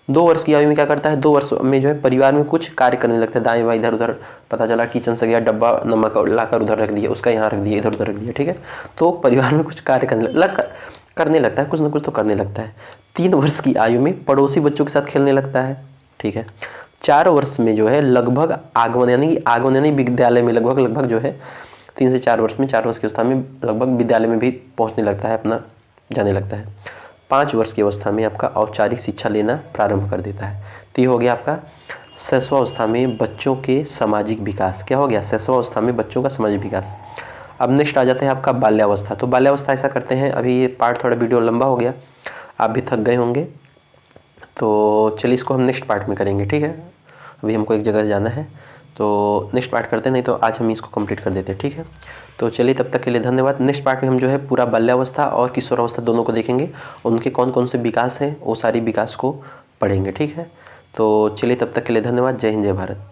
2 वर्ष की आयु में क्या करता है, 2 वर्ष में जो है परिवार में कुछ कार्य करने लगता है, दाएं बाएं इधर उधर, पता चला किचन से गया, डब्बा नमक लाकर उधर रख दिया, उसका यहाँ रख दिया, इधर उधर रख दिया, ठीक है। तो परिवार में कुछ कार्य करने लगता है, कुछ ना कुछ तो करने लगता है। 3 वर्ष की आयु में पड़ोसी बच्चों के साथ खेलने लगता है, ठीक है। 4 वर्ष में जो है लगभग आगमन यानी विद्यालय में लगभग जो है 3 से 4 वर्ष में, 4 वर्ष की अवस्था में लगभग विद्यालय में भी पहुंचने लगता है, अपना जाने लगता है। 5 वर्ष की अवस्था में आपका औपचारिक शिक्षा लेना प्रारंभ कर देता है। तो ये हो गया आपका शैशवावस्था में बच्चों के सामाजिक विकास। क्या हो गया, शैशवावस्था में बच्चों का सामाजिक विकास। अब नेक्स्ट आ जाते हैं आपका बाल्यावस्था। तो बाल्यावस्था ऐसा करते हैं, अभी ये पार्ट थोड़ा वीडियो लंबा हो गया, आप भी थक गए होंगे, तो चलिए इसको हम नेक्स्ट पार्ट में करेंगे, ठीक है। अभी हमको एक जगह जाना है, तो नेक्स्ट पार्ट करते हैं, नहीं तो आज हम इसको कंप्लीट कर देते हैं, ठीक है। तो चलिए तब तक के लिए धन्यवाद। नेक्स्ट पार्ट में हम जो है पूरा बाल्यावस्था और किशोरावस्था दोनों को देखेंगे, उनके कौन कौन से विकास हैं, वो सारी विकास को पढ़ेंगे, ठीक है। तो चलिए तब तक के लिए धन्यवाद। जय हिंद, जय भारत।